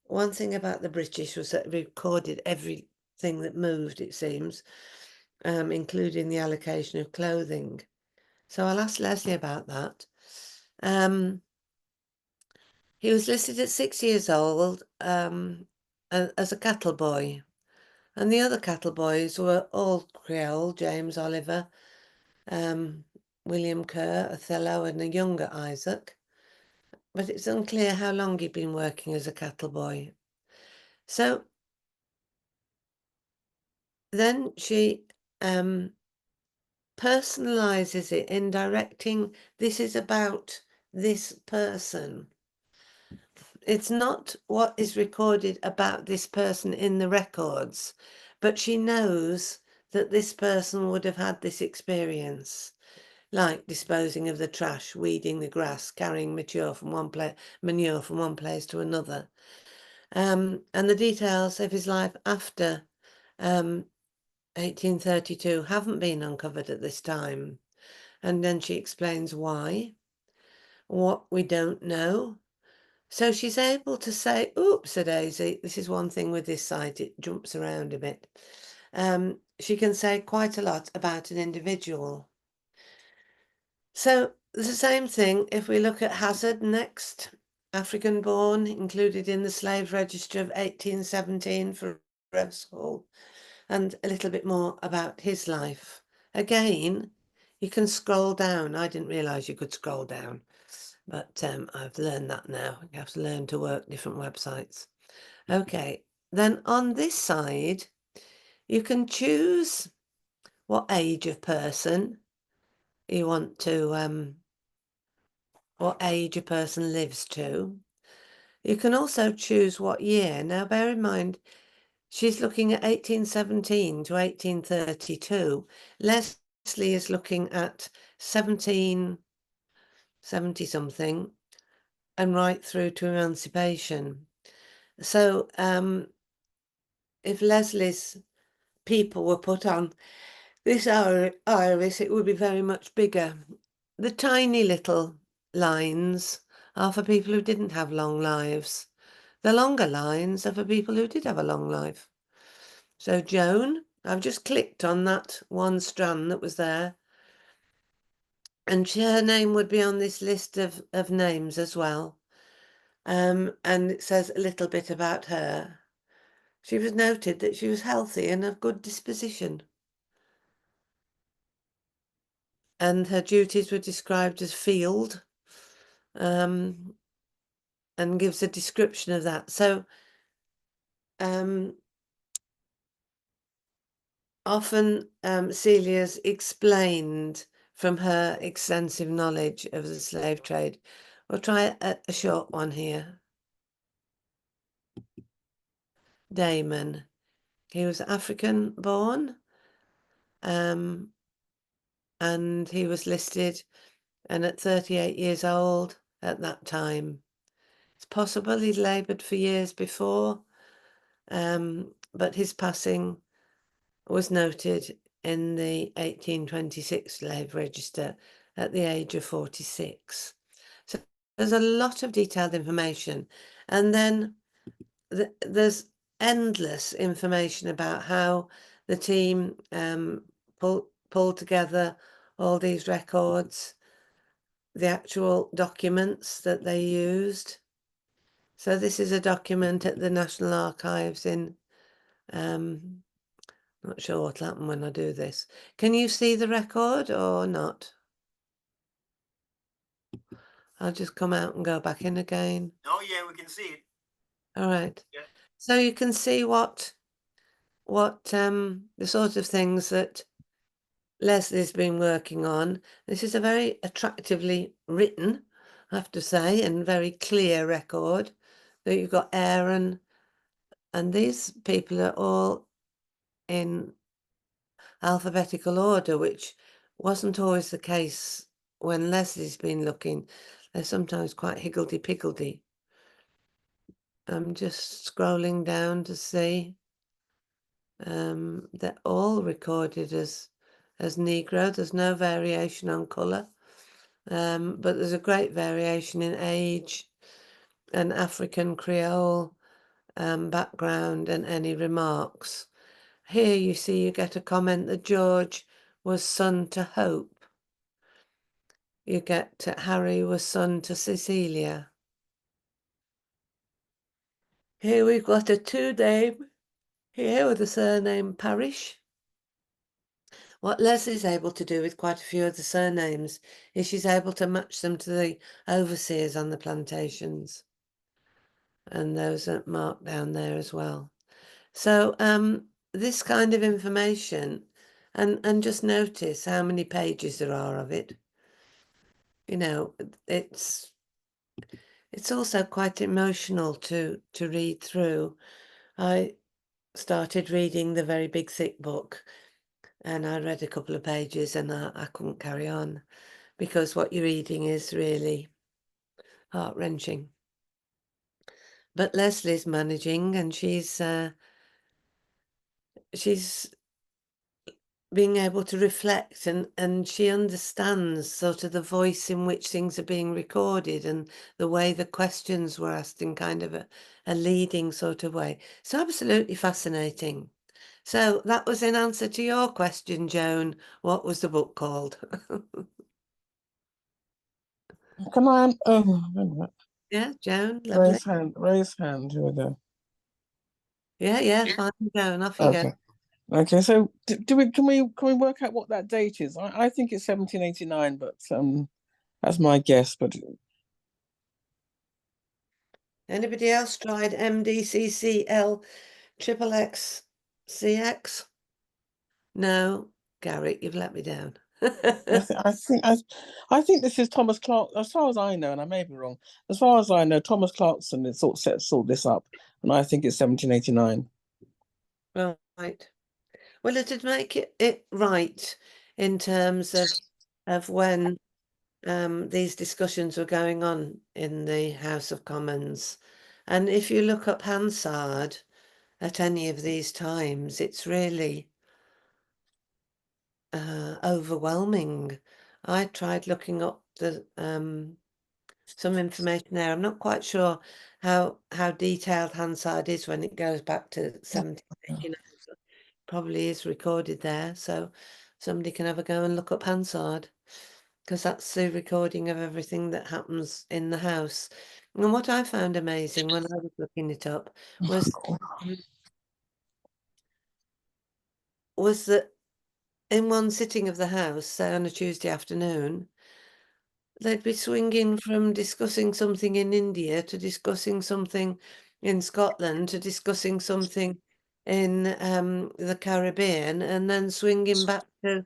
Speaker 1: One thing about the British was that they recorded everything that moved, it seems, including the allocation of clothing. So I'll ask Leslie about that. He was listed at 6 years old as a cattle boy. And the other cattle boys were all Creole, James Oliver, William Kerr, Othello, and a younger Isaac. But it's unclear how long he'd been working as a cattle boy. So then she personalizes it in directing, this is about this person. It's not what is recorded about this person in the records, but she knows that this person would have had this experience, like disposing of the trash, weeding the grass, carrying manure from one place to another. And the details of his life after 1832 haven't been uncovered at this time. And then she explains why, what we don't know. So she's able to say, oops, a daisy, this is one thing with this site, it jumps around a bit. She can say quite a lot about an individual. So it's the same thing if we look at Hazard next, African born, included in the slave register of 1817 for Rose Hall, and a little bit more about his life. Again, you can scroll down. I didn't realise you could scroll down, but I've learned that now. You have to learn to work different websites. Okay, then on this side, you can choose what age of person you want to, what age a person lives to. You can also choose what year. Now, bear in mind, she's looking at 1817 to 1832. Leslie is looking at 1770 something and right through to emancipation. So if Leslie's people were put on this iris, it would be very much bigger. The tiny little lines are for people who didn't have long lives. The longer lines are for people who did have a long life. So Joan, I've just clicked on that one strand that was there, and her name would be on this list of names as well. and it says a little bit about her. She was noted that she was healthy and of good disposition. And her duties were described as field, and gives a description of that. So often Celia's explained from her extensive knowledge of the slave trade. We'll try a short one here. Damon. He was African born, and he was listed, and at 38 years old at that time. It's possible he laboured for years before, but his passing was noted in the 1826 slave register at the age of 46. So there's a lot of detailed information, and then there's endless information about how the team pulled together all these records, the actual documents that they used. So this is a document at the National Archives in, not sure what'll happen when I do this. Can you see the record or not? I'll just come out and go back in again.
Speaker 5: Oh yeah, we can see it.
Speaker 1: All right.
Speaker 5: Yeah.
Speaker 1: So you can see what the sort of things that Leslie's been working on. This is a very attractively written, I have to say, and very clear record. That you've got Aaron, and these people are all in alphabetical order, which wasn't always the case when Leslie's been looking. They're sometimes quite higgledy-piggledy. I'm just scrolling down to see. They're all recorded as Negro. There's no variation on colour, but there's a great variation in age and African Creole background and any remarks. Here you see you get a comment that George was son to Hope. You get Harry was son to Cecilia. Here we've got a two-name here with the surname Parish. What Leslie's able to do with quite a few of the surnames is she's able to match them to the overseers on the plantations. And those are marked down there as well. So this kind of information, and just notice how many pages there are of it. You know, it's also quite emotional to read through. I started reading the very big thick book, and I read a couple of pages and I couldn't carry on, because what you're reading is really heart-wrenching. But Leslie's managing, and she's being able to reflect, and she understands sort of the voice in which things are being recorded and the way the questions were asked in kind of a leading sort of way. It's absolutely fascinating. So that was in answer to your question, Joan. What was the book called?
Speaker 7: Come on. Oh, wait a minute.
Speaker 1: Yeah, Joan. Lovely.
Speaker 7: Raise hand. Raise hand. Here we go.
Speaker 1: Yeah, fine, Joan. Off you go.
Speaker 7: Okay. Okay. So can we work out what that date is? I think it's 1789, but that's my guess. But
Speaker 1: Anybody else tried MDCCL XXXCX? No, Garrett, you've let me down.
Speaker 7: I think this is Thomas Clark. As far as I know, and I may be wrong. As far as I know, Thomas Clarkson has sort this up, and I think it's 1789.
Speaker 1: Right. Well, it'd make it right in terms of when these discussions were going on in the House of Commons. And if you look up Hansard at any of these times, it's really overwhelming. I tried looking up the some information there. I'm not quite sure how detailed Hansard is when it goes back to 1789. Probably is recorded there, so somebody can have a go and look up Hansard. because that's the recording of everything that happens in the house. And what I found amazing when I was looking it up was that in one sitting of the house, say on a Tuesday afternoon, they'd be swinging from discussing something in India to discussing something in Scotland to discussing something in the Caribbean, and then swinging back to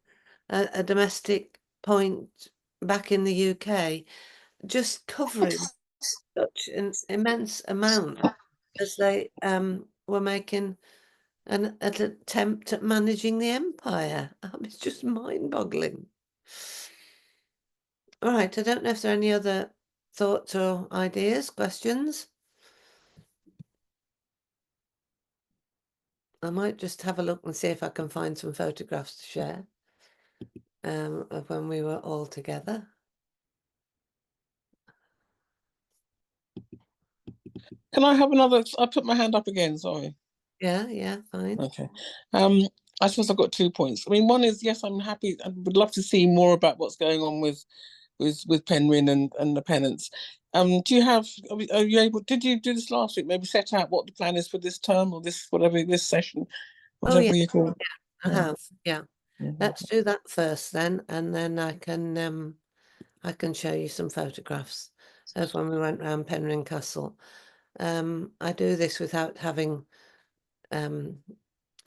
Speaker 1: a domestic point back in the UK, just covering such an immense amount as they were making an attempt at managing the empire. It's just mind-boggling. All right, I don't know if there are any other thoughts or ideas, questions. I might just have a look and see if I can find some photographs to share of when we were all together.
Speaker 7: Can I have another? I put my hand up again, sorry.
Speaker 1: Yeah, fine.
Speaker 7: Okay. I suppose I've got 2 points. I mean, one is, yes, I'm happy. I would love to see more about what's going on with Penryn and the Pennants. Do you have, are you able, did you do this last week? Maybe set out what the plan is for this term or this, whatever, this session, whatever you call it.
Speaker 1: I have, yeah. Let's do that first then, and then I can show you some photographs of when we went round Penryn Castle. I do this without having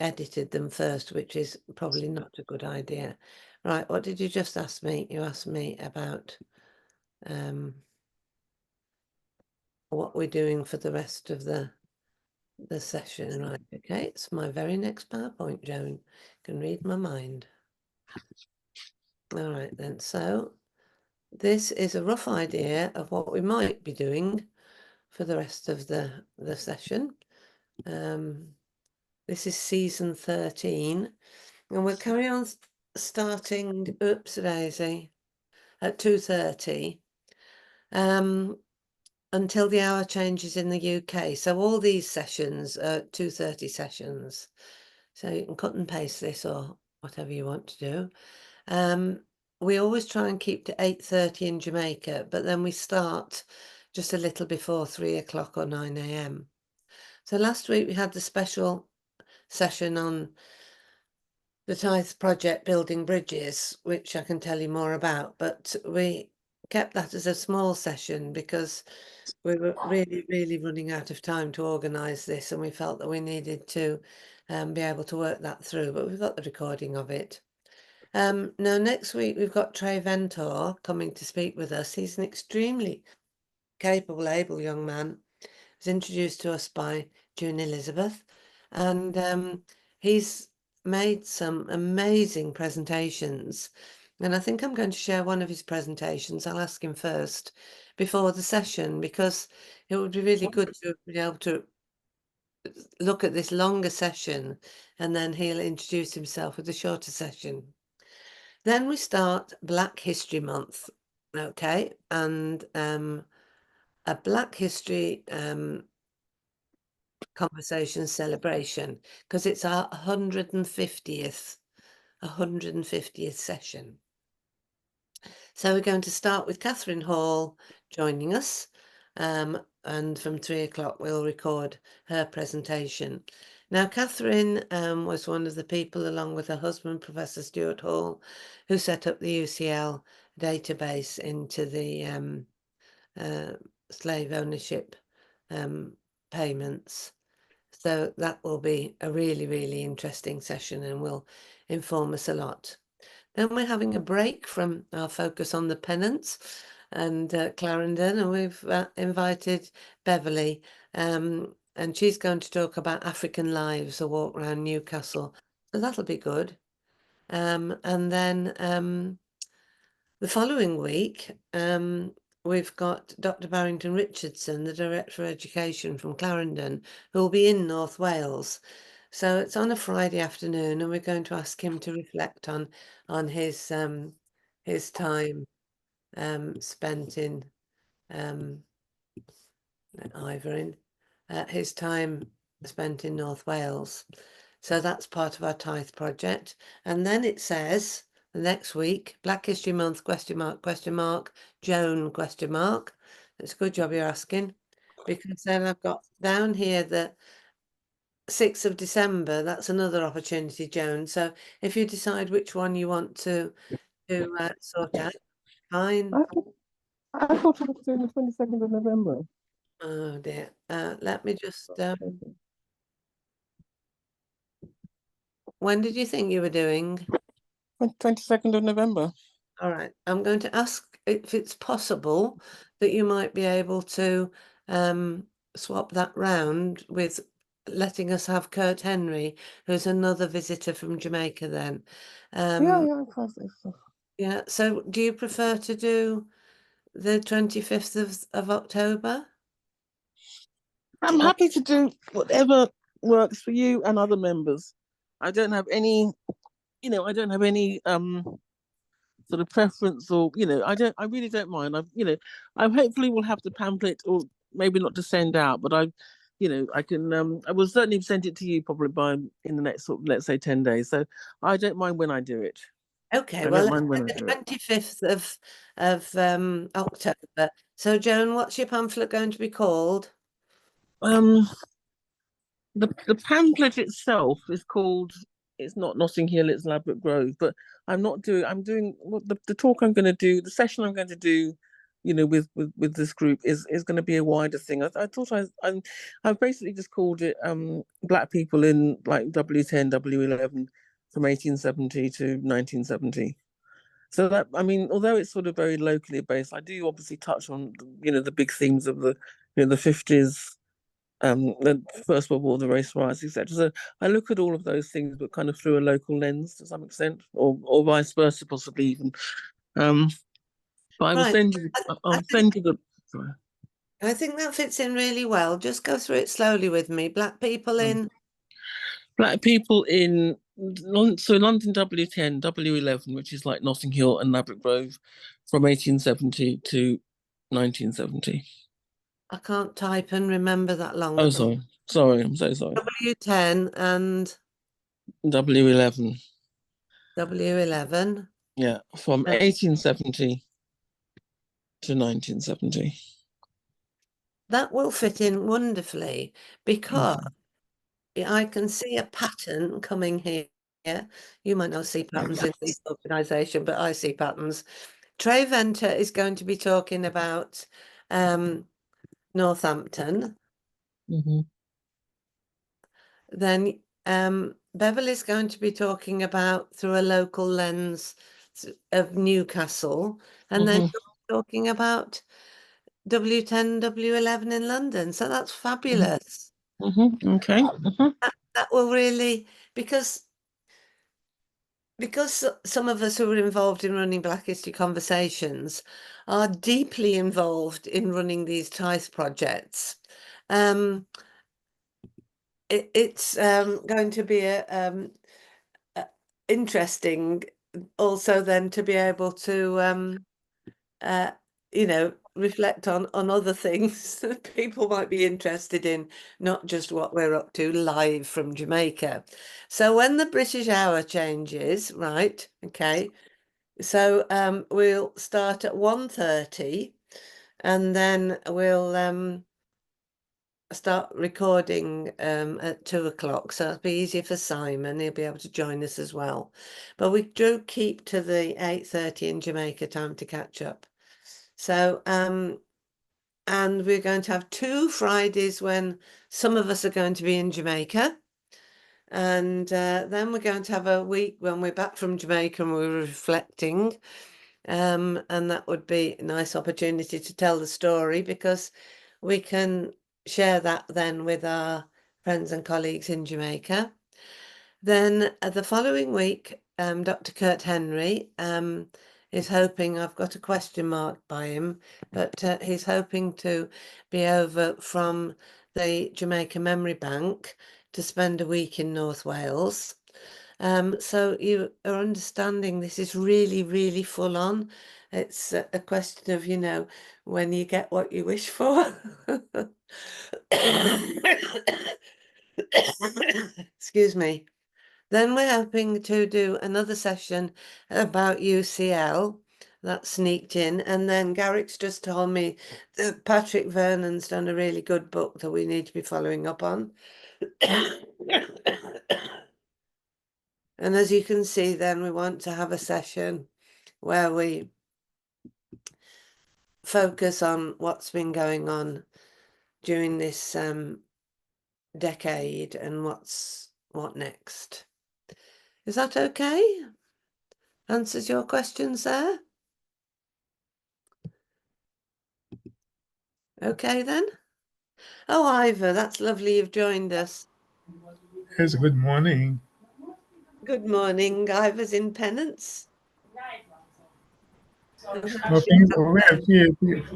Speaker 1: edited them first, which is probably not a good idea. Right, what did you just ask me? You asked me about what we're doing for the rest of the session. Right, okay, it's my very next PowerPoint, Joan. Can read my mind. All right then, so this is a rough idea of what we might be doing for the rest of the session. This is season 13, and we'll carry on starting, oops daisy, at 2:30 until the hour changes in the UK. So all these sessions are 2:30 sessions. So you can cut and paste this or whatever you want to do. We always try and keep to 8:30 in Jamaica, but then we start just a little before 3 o'clock or 9 a.m. So last week we had the special session on the Tithe Project Building Bridges, which I can tell you more about, but we kept that as a small session because we were really running out of time to organise this, and we felt that we needed to be able to work that through, but we've got the recording of it. Now, next week we've got Trey Ventor coming to speak with us. He's an extremely capable, able young man. He's introduced to us by June Elizabeth, and he's made some amazing presentations. And I think I'm going to share one of his presentations. I'll ask him first before the session, because it would be really good to be able to look at this longer session, and then he'll introduce himself with a shorter session. Then we start Black History Month, okay, and a Black History conversation celebration, because it's our 150th session. So we're going to start with Catherine Hall joining us, and from 3 o'clock we'll record her presentation. Now, Catherine was one of the people, along with her husband, Professor Stuart Hall, who set up the UCL database into the slave ownership payments. So that will be a really interesting session and will inform us a lot. Then we're having a break from our focus on the Pennants and Clarendon, and we've invited Beverly, and she's going to talk about African lives, a walk around Newcastle. So that'll be good. And then the following week, we've got Dr. Barrington Richardson, the Director of Education from Clarendon, who will be in North Wales. So it's on a Friday afternoon, and we're going to ask him to reflect on his time spent in Ivering, his time spent in North Wales. So that's part of our Tithe project. And then it says next week. Black History Month, question mark, Joan, question mark. It's a good job you're asking, because then I've got down here the 6th of December. That's another opportunity, Joan. So if you decide which one you want to sort out, fine.
Speaker 7: I thought it was doing the 22nd of November.
Speaker 1: Oh dear. Let me just. When did you think you were doing?
Speaker 7: 22nd of November.
Speaker 1: All right. I'm going to ask if it's possible that you might be able to swap that round with letting us have Kurt Henry, who's another visitor from Jamaica then.
Speaker 7: Yeah.
Speaker 1: Yeah. So do you prefer to do the 25th of October?
Speaker 7: I'm happy to do whatever works for you and other members. I don't have any, I don't have any sort of preference, or I really don't mind. I hopefully will have the pamphlet, or maybe not to send out, but I can I will certainly send it to you probably in the next sort of, let's say, 10 days. So I don't mind when I do it.
Speaker 1: Okay, well, the 25th of October. So Joan, what's your pamphlet going to be called?
Speaker 7: The pamphlet itself is called, it's not Notting Hill, it's Ladbroke Grove, but I'm doing the talk I'm going to do, the session I'm going to do, with this group is going to be a wider thing. I thought I've basically just called it Black people in like W10, W11 from 1870 to 1970. So that, I mean, although it's sort of very locally based, I do obviously touch on the big themes of the the 50s, the First World War, the race riots, etc. So I look at all of those things, but kind of through a local lens to some extent, or vice versa, possibly even. But I will send you. I'll send you the. Sorry.
Speaker 1: I think that fits in really well. Just go through it slowly with me. Black people in.
Speaker 7: Black people in London W10, W11, which is like Notting Hill and Ladbroke Grove, from 1870 to 1970.
Speaker 1: I can't type and remember that long.
Speaker 7: Oh, sorry, I'm so sorry.
Speaker 1: W10 and
Speaker 7: W11.
Speaker 1: W11.
Speaker 7: Yeah, from 1870 to 1970.
Speaker 1: That will fit in wonderfully, because I can see a pattern coming here. You might not see patterns in this organisation, but I see patterns. Trey Venter is going to be talking about Northampton. Then Beverly's going to be talking about through a local lens of Newcastle, and then talking about W10, W11 in London. So that's fabulous.
Speaker 7: Okay.
Speaker 1: That will really, because some of us who are involved in running Black History Conversations are deeply involved in running these Tithe projects. It's going to be interesting also then to be able to reflect on other things that people might be interested in, not just what we're up to live from Jamaica. So when the British hour changes, right, okay, so we'll start at 1:30 and then we'll start recording at 2 o'clock, so it'll be easier for Simon. He'll be able to join us as well, but we do keep to the 8:30 in Jamaica time to catch up. So and we're going to have 2 Fridays when some of us are going to be in Jamaica, and then we're going to have a week when we're back from Jamaica and we're reflecting, and that would be a nice opportunity to tell the story, because we can share that then with our friends and colleagues in Jamaica. Then the following week, Dr. Kurt Henry is hoping, I've got a question mark by him, but he's hoping to be over from the Jamaica Memory Bank to spend a week in North Wales. So you are understanding this is really, really full on. It's a question of, when you get what you wish for. Excuse me. Then we're hoping to do another session about UCL. That sneaked in. And then Garrick's just told me that Patrick Vernon's done a really good book that we need to be following up on. And as you can see, then we want to have a session where we focus on what's been going on during this decade and what next. Is that okay? Answers your questions there? Okay then. Oh, Ivor, that's lovely you've joined us.
Speaker 8: Yes, good morning.
Speaker 1: Good morning. Ivor's in Penance.
Speaker 8: No, things are well,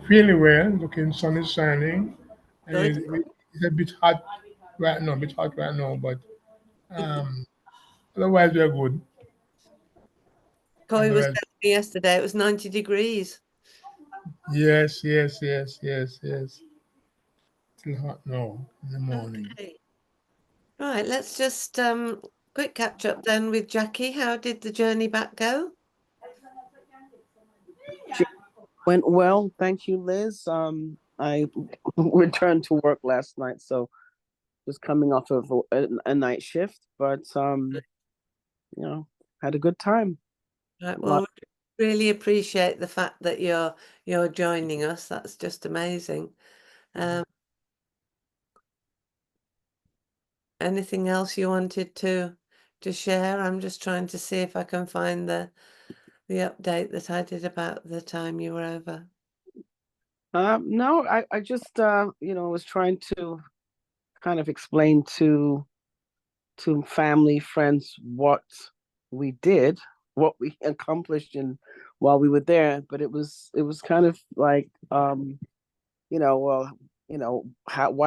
Speaker 8: fairly well. Looking, sun is shining. And
Speaker 1: Good.
Speaker 8: it's a bit hot right now, but otherwise we're good.
Speaker 1: Coy was
Speaker 8: Otherwise,
Speaker 1: telling me yesterday it was 90 degrees.
Speaker 8: yes. Still hot now in the morning.
Speaker 1: Okay. Right, let's just quick catch up then with Jackie. How did the journey back go?
Speaker 3: Went well, thank you, Liz. I returned to work last night, so just coming off of a night shift, but you know, had a good time.
Speaker 1: Right, well, we really appreciate the fact that you're joining us. That's just amazing. Anything else you wanted to share? I'm just trying to see if I can find the update that I did about the time you were over.
Speaker 3: No, I just was trying to kind of explain to family, friends what we did, what we accomplished while we were there. But it was kind of like why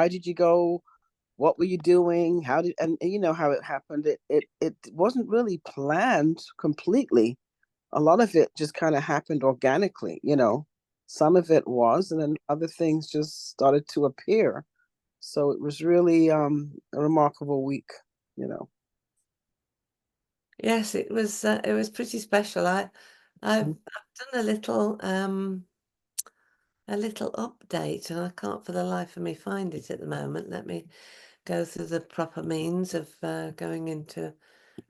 Speaker 3: did you go? What were you doing? How did and you know how it happened? It wasn't really planned completely. A lot of it just kind of happened organically, Some of it was, and then other things just started to appear. So it was really a remarkable week,
Speaker 1: Yes, it was pretty special. I've done a little update, and I can't for the life of me find it at the moment. Let me go through the proper means of going into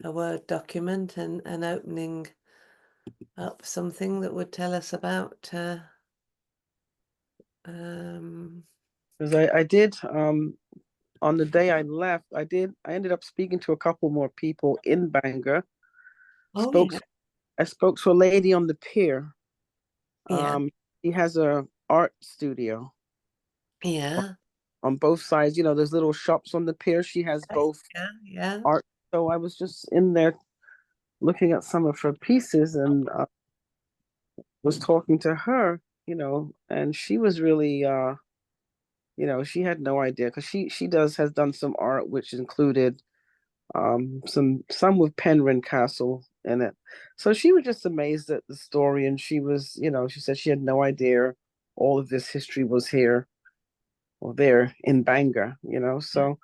Speaker 1: a Word document and opening up something that would tell us about
Speaker 3: because I did on the day I left, I ended up speaking to a couple more people in Bangor.
Speaker 1: yeah.
Speaker 3: I spoke to a lady on the pier.
Speaker 1: Yeah.
Speaker 3: She has a art studio.
Speaker 1: Yeah.
Speaker 3: On both sides, there's little shops on the pier. She has both
Speaker 1: Yeah.
Speaker 3: art. So I was just in there looking at some of her pieces and was talking to her, and she was really she had no idea because she has done some art which included some with Penryn Castle in it. So she was just amazed at the story, and she was, she said she had no idea all of this history was here or there in Bangor, So,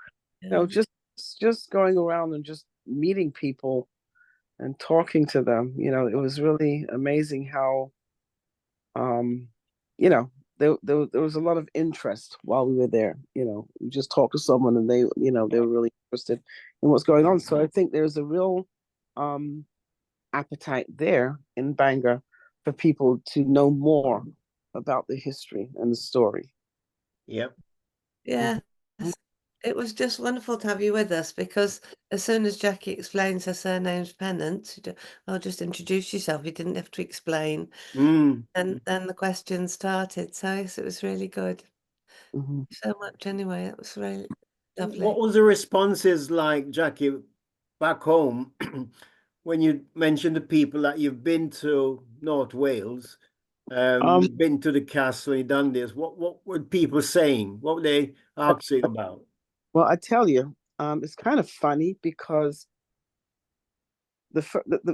Speaker 3: just going around and just meeting people and talking to them, it was really amazing how there was a lot of interest while we were there. We just talked to someone and they were really interested in what's going on. So I think there's a real appetite there in Bangor for people to know more about the history and the story.
Speaker 5: Yep.
Speaker 1: Yeah. It was just wonderful to have you with us because as soon as Jackie explains her surname's Pennant, I'll just introduce yourself. You didn't have to explain. And then the questions started. So yes, it was really good. So much anyway. It was really lovely.
Speaker 5: What was the responses like, Jackie, back home when you mentioned the people that you've been to North Wales, you've been to the castle, you've done this? What were people saying? What were they asking about?
Speaker 3: Well, I tell you, it's kind of funny because the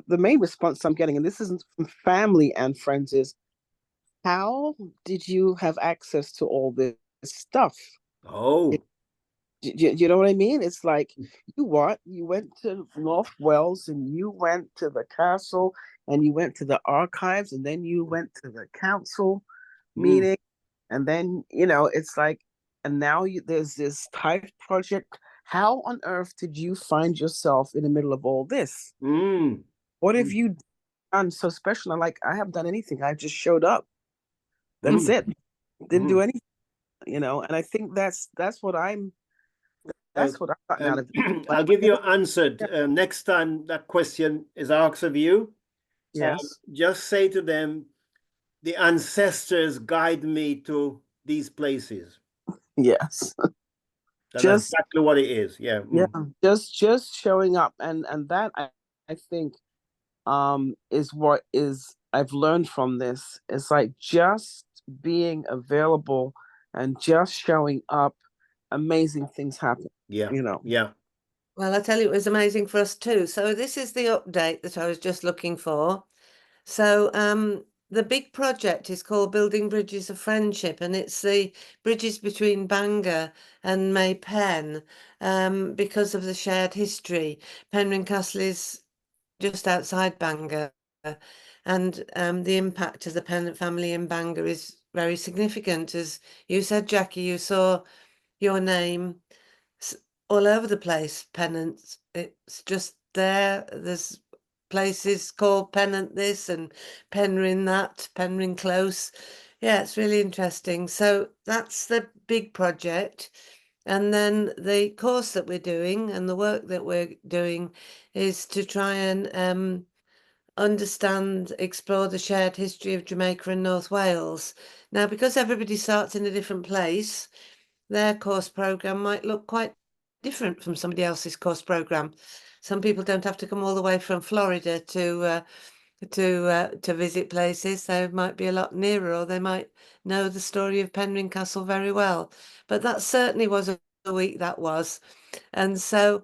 Speaker 3: main response I'm getting, and this isn't from family and friends, is how did you have access to all this stuff?
Speaker 5: Oh,
Speaker 3: You know what I mean? It's like, you what? You went to North Wales and you went to the castle and you went to the archives and then you went to the council meeting. And then, it's like, and now there's this type project. How on earth did you find yourself in the middle of all this? What have you done so special? And like, I haven't done anything. I just showed up. That's it. Didn't do anything, and I think that's what I've gotten out of it.
Speaker 5: I'll give you answered next time that question is asked of you.
Speaker 3: Yes.
Speaker 5: Just say to them, the ancestors guide me to these places.
Speaker 3: Yes.
Speaker 5: That's exactly what it is. Yeah.
Speaker 3: Yeah. Just showing up, and that I think is what is I've learned from this. It's like just being available and just showing up. Amazing things happen.
Speaker 5: Yeah.
Speaker 3: Yeah.
Speaker 1: Well, I tell you, it was amazing for us too. So this is the update that I was just looking for. So the big project is called Building Bridges of Friendship, and it's the bridges between Bangor and May Pen, because of the shared history. Penrhyn Castle is just outside Bangor, and the impact of the Pennant family in Bangor is very significant. As you said, Jackie, you saw your name all over the place, Pennant. It's just there. There's places called Pennant this and Penrhyn that, Penrhyn Close. Yeah, it's really interesting. So that's the big project. And then the course that we're doing and the work that we're doing is to try and explore the shared history of Jamaica and North Wales. Now, because everybody starts in a different place, their course program might look quite different from somebody else's course program. Some people don't have to come all the way from Florida to visit places. They might be a lot nearer, or they might know the story of Penrhyn Castle very well. But that certainly was a week that was. And so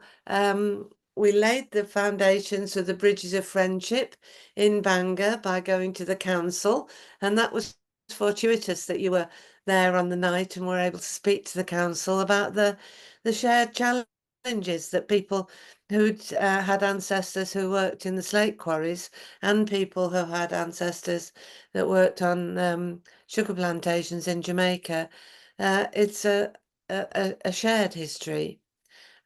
Speaker 1: we laid the foundations of the Bridges of Friendship in Bangor by going to the council, and that was fortuitous that you were there on the night and were able to speak to the council about the shared challenges that people who'd had ancestors who worked in the slate quarries and people who had ancestors that worked on sugar plantations in Jamaica. It's a shared history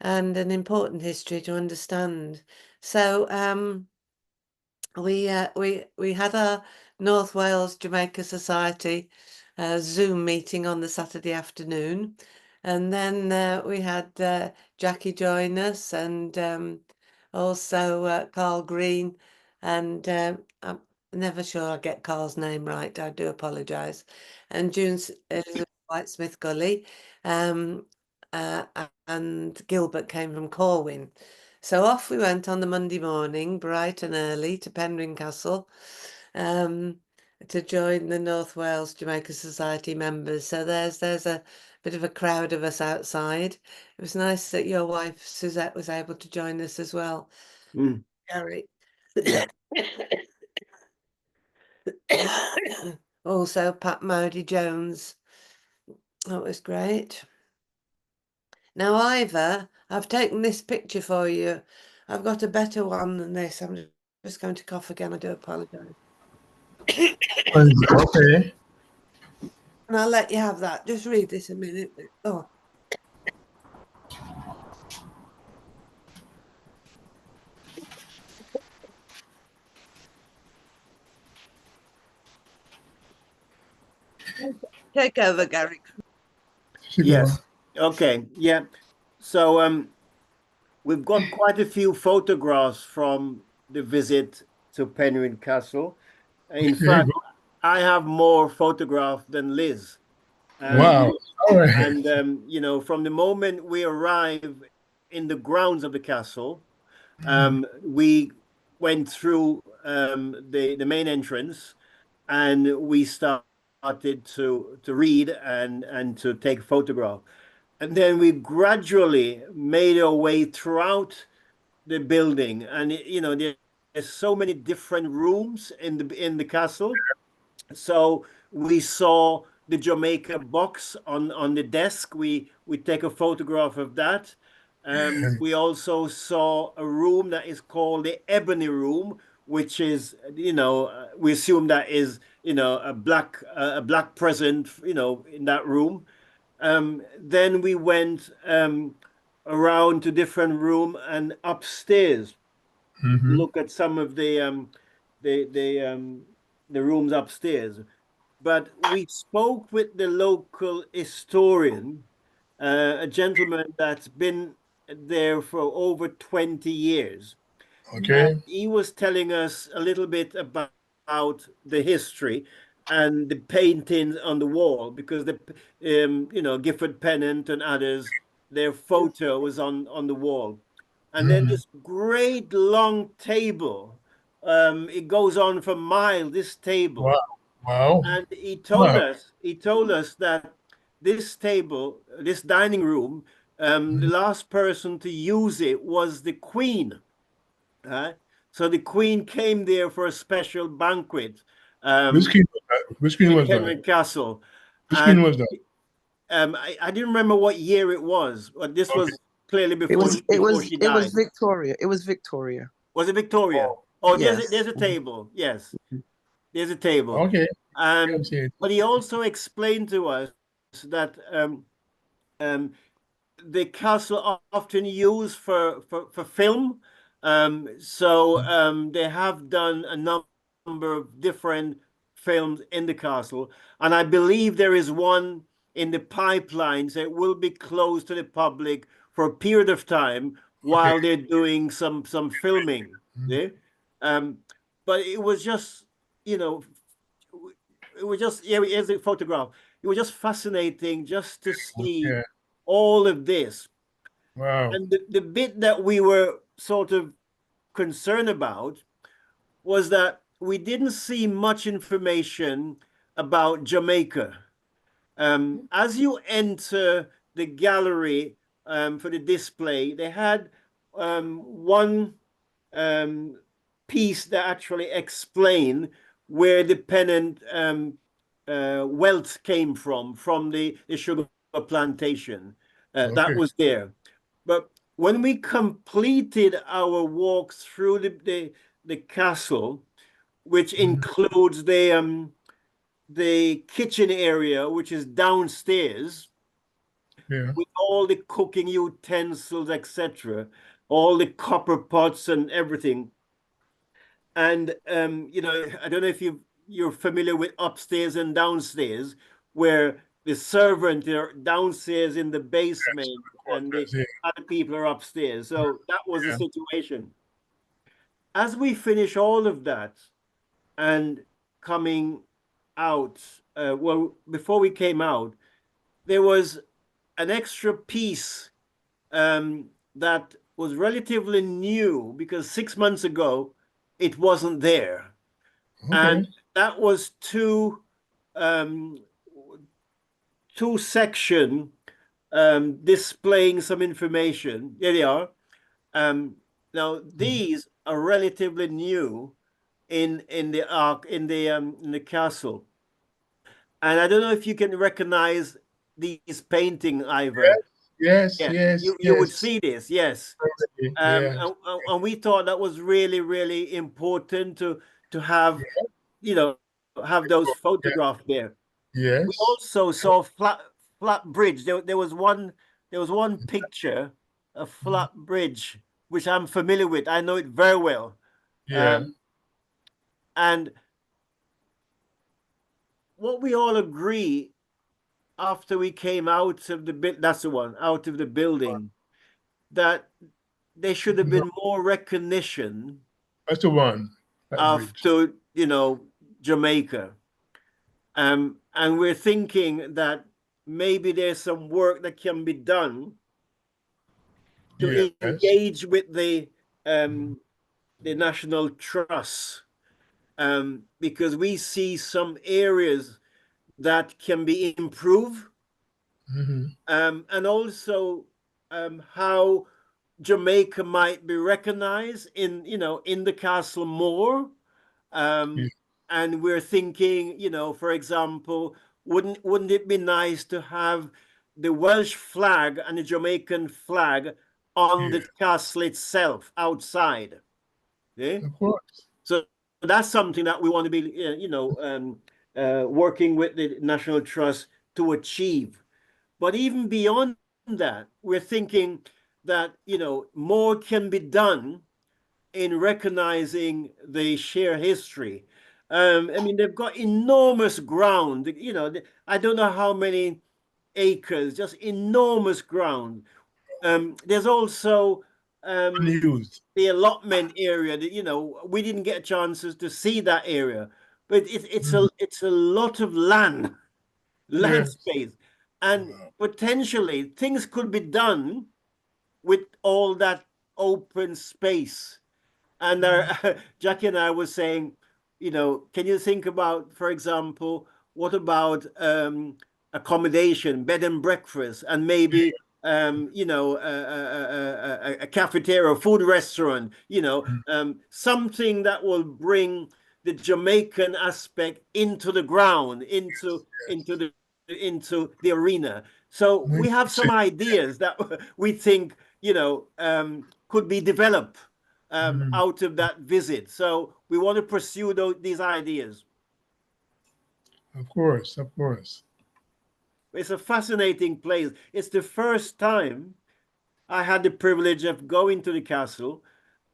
Speaker 1: and an important history to understand. So we had our North Wales Jamaica Society Zoom meeting on the Saturday afternoon, and then we had Jackie join us, and also Carl Green, and I'm never sure I get Carl's name right. I do apologise. And June Elizabeth White-Smith Gully, and Gilbert came from Corwin. So off we went on the Monday morning, bright and early, to Penrhyn Castle, to join the North Wales Jamaica Society members. So there's a bit of a crowd of us outside. It was nice that your wife Suzette was able to join us as well, Gary.
Speaker 5: Yeah.
Speaker 1: Also Pat Mody Jones. That was great. Now, Ivor, I've taken this picture for you. I've got a better one than this. I'm just going to cough again. I do apologise.
Speaker 8: Okay.
Speaker 1: And I'll let you have that. Just read this a minute. Oh. Take over, Gary.
Speaker 5: Yes. Okay. Yeah. So we've got quite a few photographs from the visit to Penrhyn Castle. In fact, I have more photographs than Liz.
Speaker 8: Wow. All right.
Speaker 5: And from the moment we arrive in the grounds of the castle, we went through the main entrance, and we started to read and to take photograph. And then we gradually made our way throughout the building, and there's so many different rooms in the castle. So we saw the Jamaica box on the desk. We take a photograph of that. We also saw a room that is called the Ebony Room, which is, we assume that is, a black present, in that room. Then we went around to different room and upstairs, look at some of the rooms upstairs. But we spoke with the local historian, a gentleman that's been there for over 20 years.
Speaker 8: Okay.
Speaker 5: He was telling us a little bit about the history and the paintings on the wall, because the Gifford Pennant and others, their photo was on the wall. And then this great long table, it goes on for miles, this table.
Speaker 8: Wow. Wow.
Speaker 5: And he told us that this table, this dining room, the last person to use it was the Queen. So the Queen came there for a special banquet.
Speaker 8: Which Queen was that? Which Queen was
Speaker 5: Penryn
Speaker 8: that?
Speaker 5: Castle.
Speaker 8: Which Queen was that?
Speaker 5: I didn't remember what year it was, but this was clearly before she died.
Speaker 3: It was Victoria. It was Victoria.
Speaker 5: Was it Victoria? Oh,
Speaker 3: Yes.
Speaker 5: there's a table. Yes, there's a table.
Speaker 8: Okay.
Speaker 5: But he also explained to us that the castle often used for film. So they have done a number of different films in the castle, and I believe there is one in the pipeline, so it will be closed to the public for a period of time while they're doing some filming. Yeah? But it was just, it was just, here's a photograph. It was just fascinating just to see all of this.
Speaker 8: Wow.
Speaker 5: And the bit that we were sort of concerned about was that we didn't see much information about Jamaica. As you enter the gallery for the display, they had one piece that actually explained where the Pennant wealth came from the sugar plantation. That was there. But when we completed our walk through the castle, which includes the kitchen area, which is downstairs, with all the cooking utensils, etc., all the copper pots and everything. And I don't know if you're familiar with upstairs and downstairs, where the servant are downstairs in the basement and the other people are upstairs. So that was the situation. As we finish all of that and coming out, before we came out, there was an extra piece that was relatively new, because 6 months ago it wasn't there. And that was two section displaying some information. There they are. Now these are relatively new in the castle, and I don't know if you can recognize these painting, Ivor.
Speaker 8: Yes.
Speaker 5: You would see this, yes. And we thought that was really, really important to have, have those photographs there.
Speaker 8: Yes.
Speaker 5: We also saw flat bridge. There was one picture, a flat bridge, which I'm familiar with. I know it very well. And what we all agree after we came out of out of the building, that there should have been more recognition.
Speaker 8: That's the one.
Speaker 5: After Jamaica. And we're thinking that maybe there's some work that can be done to engage with the National Trust, because we see some areas that can be improved, and also how Jamaica might be recognized in the castle more. And we're thinking, for example, wouldn't it be nice to have the Welsh flag and the Jamaican flag on the castle itself outside? Yeah?
Speaker 8: Of course.
Speaker 5: So that's something that we want to be, working with the National Trust to achieve. But even beyond that, we're thinking that, more can be done in recognizing the shared history. I mean, they've got enormous ground, I don't know how many acres, just enormous ground. There's also
Speaker 8: Unused.
Speaker 5: the allotment area that, we didn't get chances to see that area, but it's a lot of land
Speaker 8: Yes.
Speaker 5: space, and potentially things could be done with all that open space. And Jackie and I was saying, can you think about, for example, what about accommodation, bed and breakfast, and maybe a cafeteria, food restaurant, something that will bring the Jamaican aspect into the ground, into the arena. So we have some ideas that we think, could be developed out of that visit. So we want to pursue these ideas.
Speaker 8: Of course, of course.
Speaker 5: It's a fascinating place. It's the first time I had the privilege of going to the castle,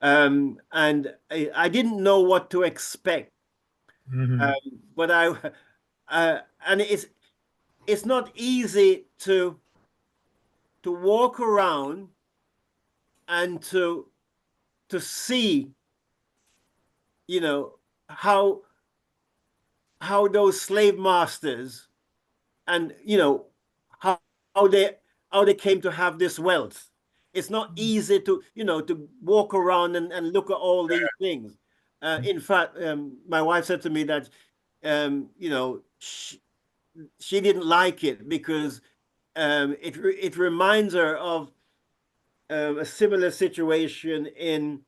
Speaker 5: and I didn't know what to expect. But and it's not easy to walk around and to see, how those slave masters and how they came to have this wealth. It's not easy to to walk around and look at all these things. In fact, my wife said to me that she didn't like it because it reminds her of a similar situation in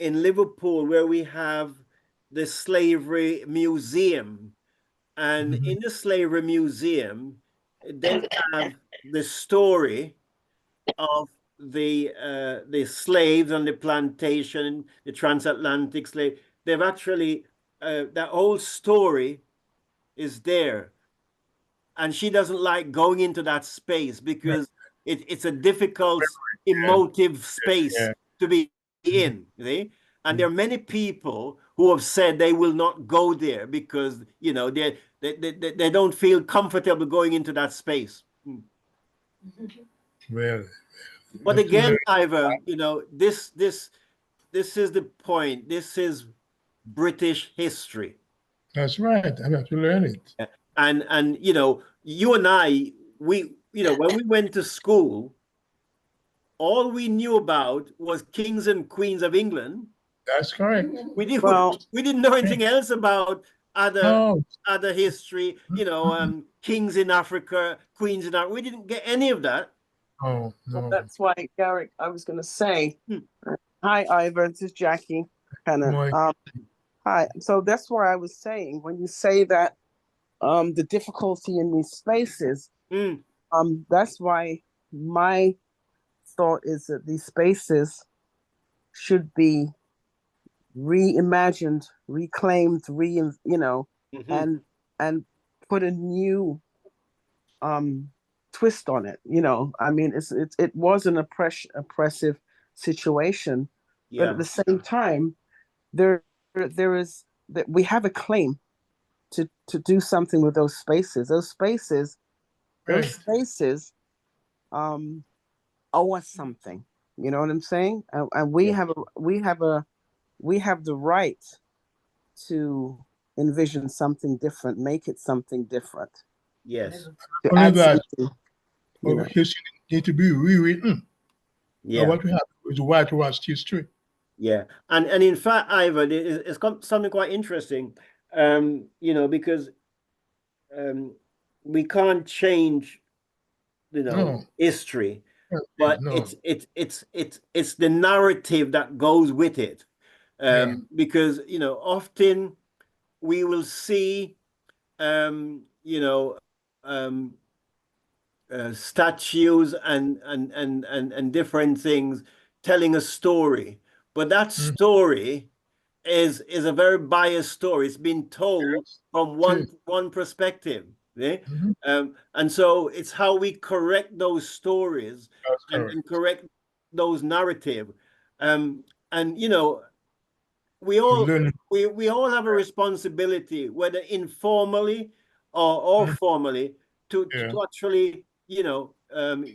Speaker 5: Liverpool, where we have the Slavery Museum. And in the Slavery Museum, they have the story of the slaves on the plantation, the transatlantic slave. They've actually, that whole story is there. And she doesn't like going into that space because it's a difficult, emotive space to be in. See? And there are many people who have said they will not go there because they don't feel comfortable going into that space.
Speaker 8: Well,
Speaker 5: but again, Ivor, this is the point. This is British history.
Speaker 8: That's right. I have to learn it.
Speaker 5: And you and I, when we went to school, all we knew about was kings and queens of England.
Speaker 8: That's correct.
Speaker 5: We didn't know anything else about other history, kings in Africa, queens in Africa. We didn't get any of that.
Speaker 8: Oh, no.
Speaker 3: Well, that's why, Garrick, I was going to say, hi, Ivor, this is Jackie Pennant. Hi. So that's why I was saying, when you say that the difficulty in these spaces, that's why my thought is that these spaces should be reimagined, reclaimed, and put a new twist on it. I mean, it was an oppressive situation, but at the same time, there is that we have a claim to do something with those spaces. Those spaces owe us something. You know what I'm saying? And we have the right to envision something different, make it something different.
Speaker 5: Yes.
Speaker 8: Only that history need to be rewritten.
Speaker 5: Yeah.
Speaker 8: What we have is whitewashed history.
Speaker 5: Yeah, and in fact, Ivor, it's something quite interesting, because we can't change, history, but it's the narrative that goes with it, because often we will see, you know, statues and different things telling a story, but that story is a very biased story. It's been told from one perspective. Yeah? And so it's how we correct those stories and correct those narrative. And you know, we all have a responsibility, whether informally or formally, to actually, you know,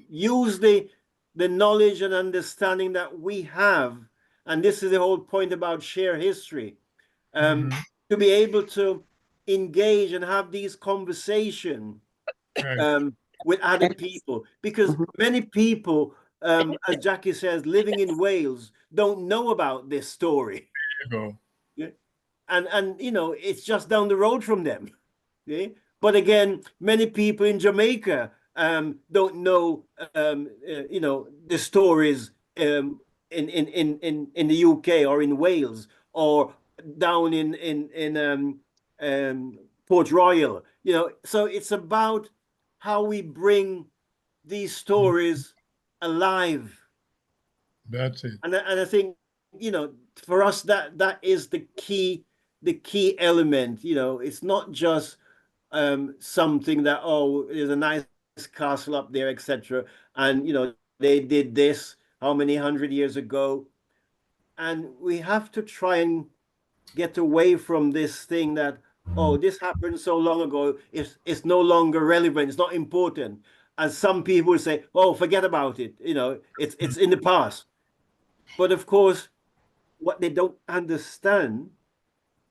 Speaker 5: use the knowledge and understanding that we have. And this is the whole point about shared history, to be able to engage and have these conversations with other people, because many people, as Jackie says, living in Wales don't know about this story. Yeah. And you know, it's just down the road from them. Yeah? But again, many people in Jamaica don't know you know, the stories in the UK or in Wales or down in Port Royal. You know, so it's about how we bring these stories alive.
Speaker 8: That's it.
Speaker 5: And I think, you know, for us that is the key element. You know, it's not just something that, oh, there's a nice castle up there, etc. And you know, they did this how many 100 years ago, and we have to try and get away from this thing that, oh, this happened so long ago, it's no longer relevant, it's not important. As some people would say, oh, forget about it, you know, it's in the past. But of course, what they don't understand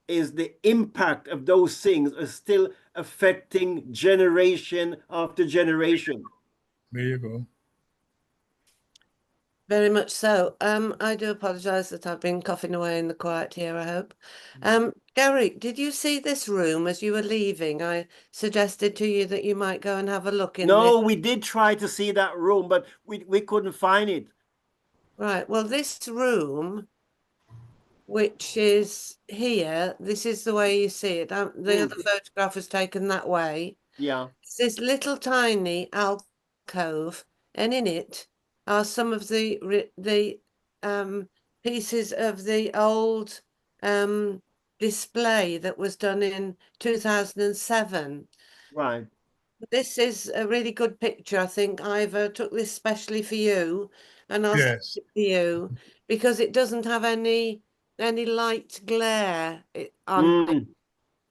Speaker 5: is the impact of those things are still affecting generation after generation.
Speaker 8: There you go.
Speaker 1: Very much so. I do apologise that I've been coughing away in the quiet here, I hope. Gary, did you see this room as you were leaving? I suggested to you that you might go and have a look in
Speaker 5: No,
Speaker 1: this.
Speaker 5: we did try to see that room, but we couldn't find it.
Speaker 1: Right, well, this room, which is here, this is the way you see it. The other photograph was taken that way.
Speaker 5: Yeah.
Speaker 1: It's this little tiny alcove, and in it are some of the pieces of the old display that was done in 2007.
Speaker 5: Right.
Speaker 1: This is a really good picture. I think Ivor took this specially for you, and I'll send it to you because it doesn't have any light glare on it.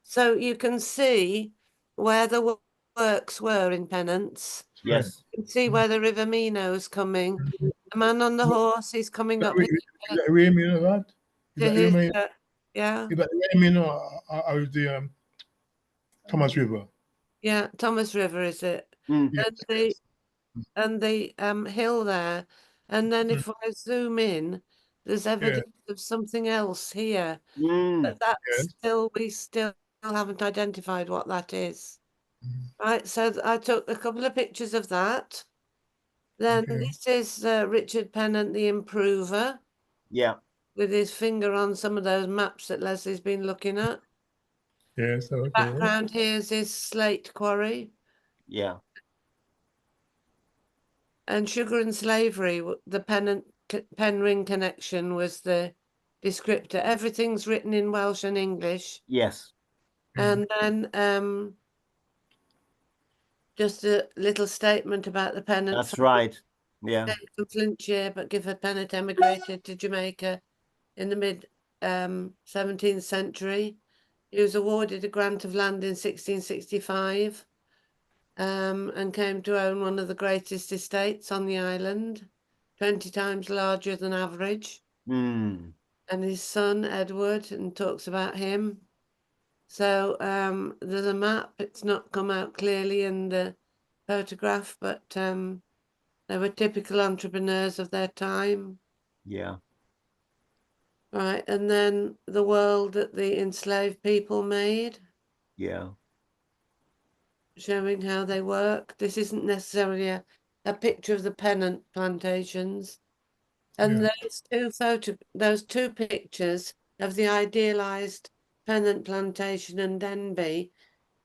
Speaker 1: So you can see where the works were in Pennants.
Speaker 5: Yes.
Speaker 1: You can see where the River Mino's coming. The man on the horse is coming up.
Speaker 8: Is that Ray Mino, that? Is that Ray Mino?
Speaker 1: Yeah.
Speaker 8: Is that Ray Mino or is the Thomas River?
Speaker 1: Yeah, Thomas River is it?
Speaker 8: Yes.
Speaker 1: And the hill there. And then if I zoom in, there's evidence of something else here. But that's we still haven't identified what that is. Right, so I took a couple of pictures of that. Then this is Richard Pennant, the improver.
Speaker 5: Yeah.
Speaker 1: With his finger on some of those maps that Leslie's been looking at.
Speaker 8: Yes, okay.
Speaker 1: The background here is his slate quarry.
Speaker 5: Yeah.
Speaker 1: And Sugar and Slavery, the Penryn connection was the descriptor. Everything's written in Welsh and English.
Speaker 5: Yes.
Speaker 1: And then just a little statement about the Pennant.
Speaker 5: That's right. Yeah.
Speaker 1: From Flintshire, but Gifford Pennant emigrated to Jamaica in the mid 17th century. He was awarded a grant of land in 1665 and came to own one of the greatest estates on the island, 20 times larger than average. And his son, Edward, and talks about him. So there's a map. It's not come out clearly in the photograph, but they were typical entrepreneurs of their time.
Speaker 5: Yeah.
Speaker 1: Right, and then the world that the enslaved people made.
Speaker 5: Yeah.
Speaker 1: Showing how they work. This isn't necessarily a picture of the Pennant plantations. And those two pictures of the idealized Pennant plantation and Denbigh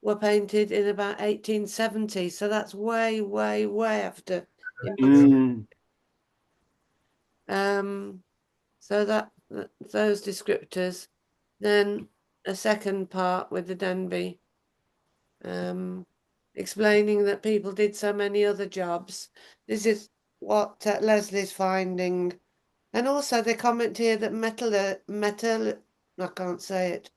Speaker 1: were painted in about 1870. So that's way, way, way after.
Speaker 5: Mm.
Speaker 1: So those descriptors. Then a second part with the Denby, explaining that people did so many other jobs. This is what Leslie's finding. And also they comment here that I can't say it,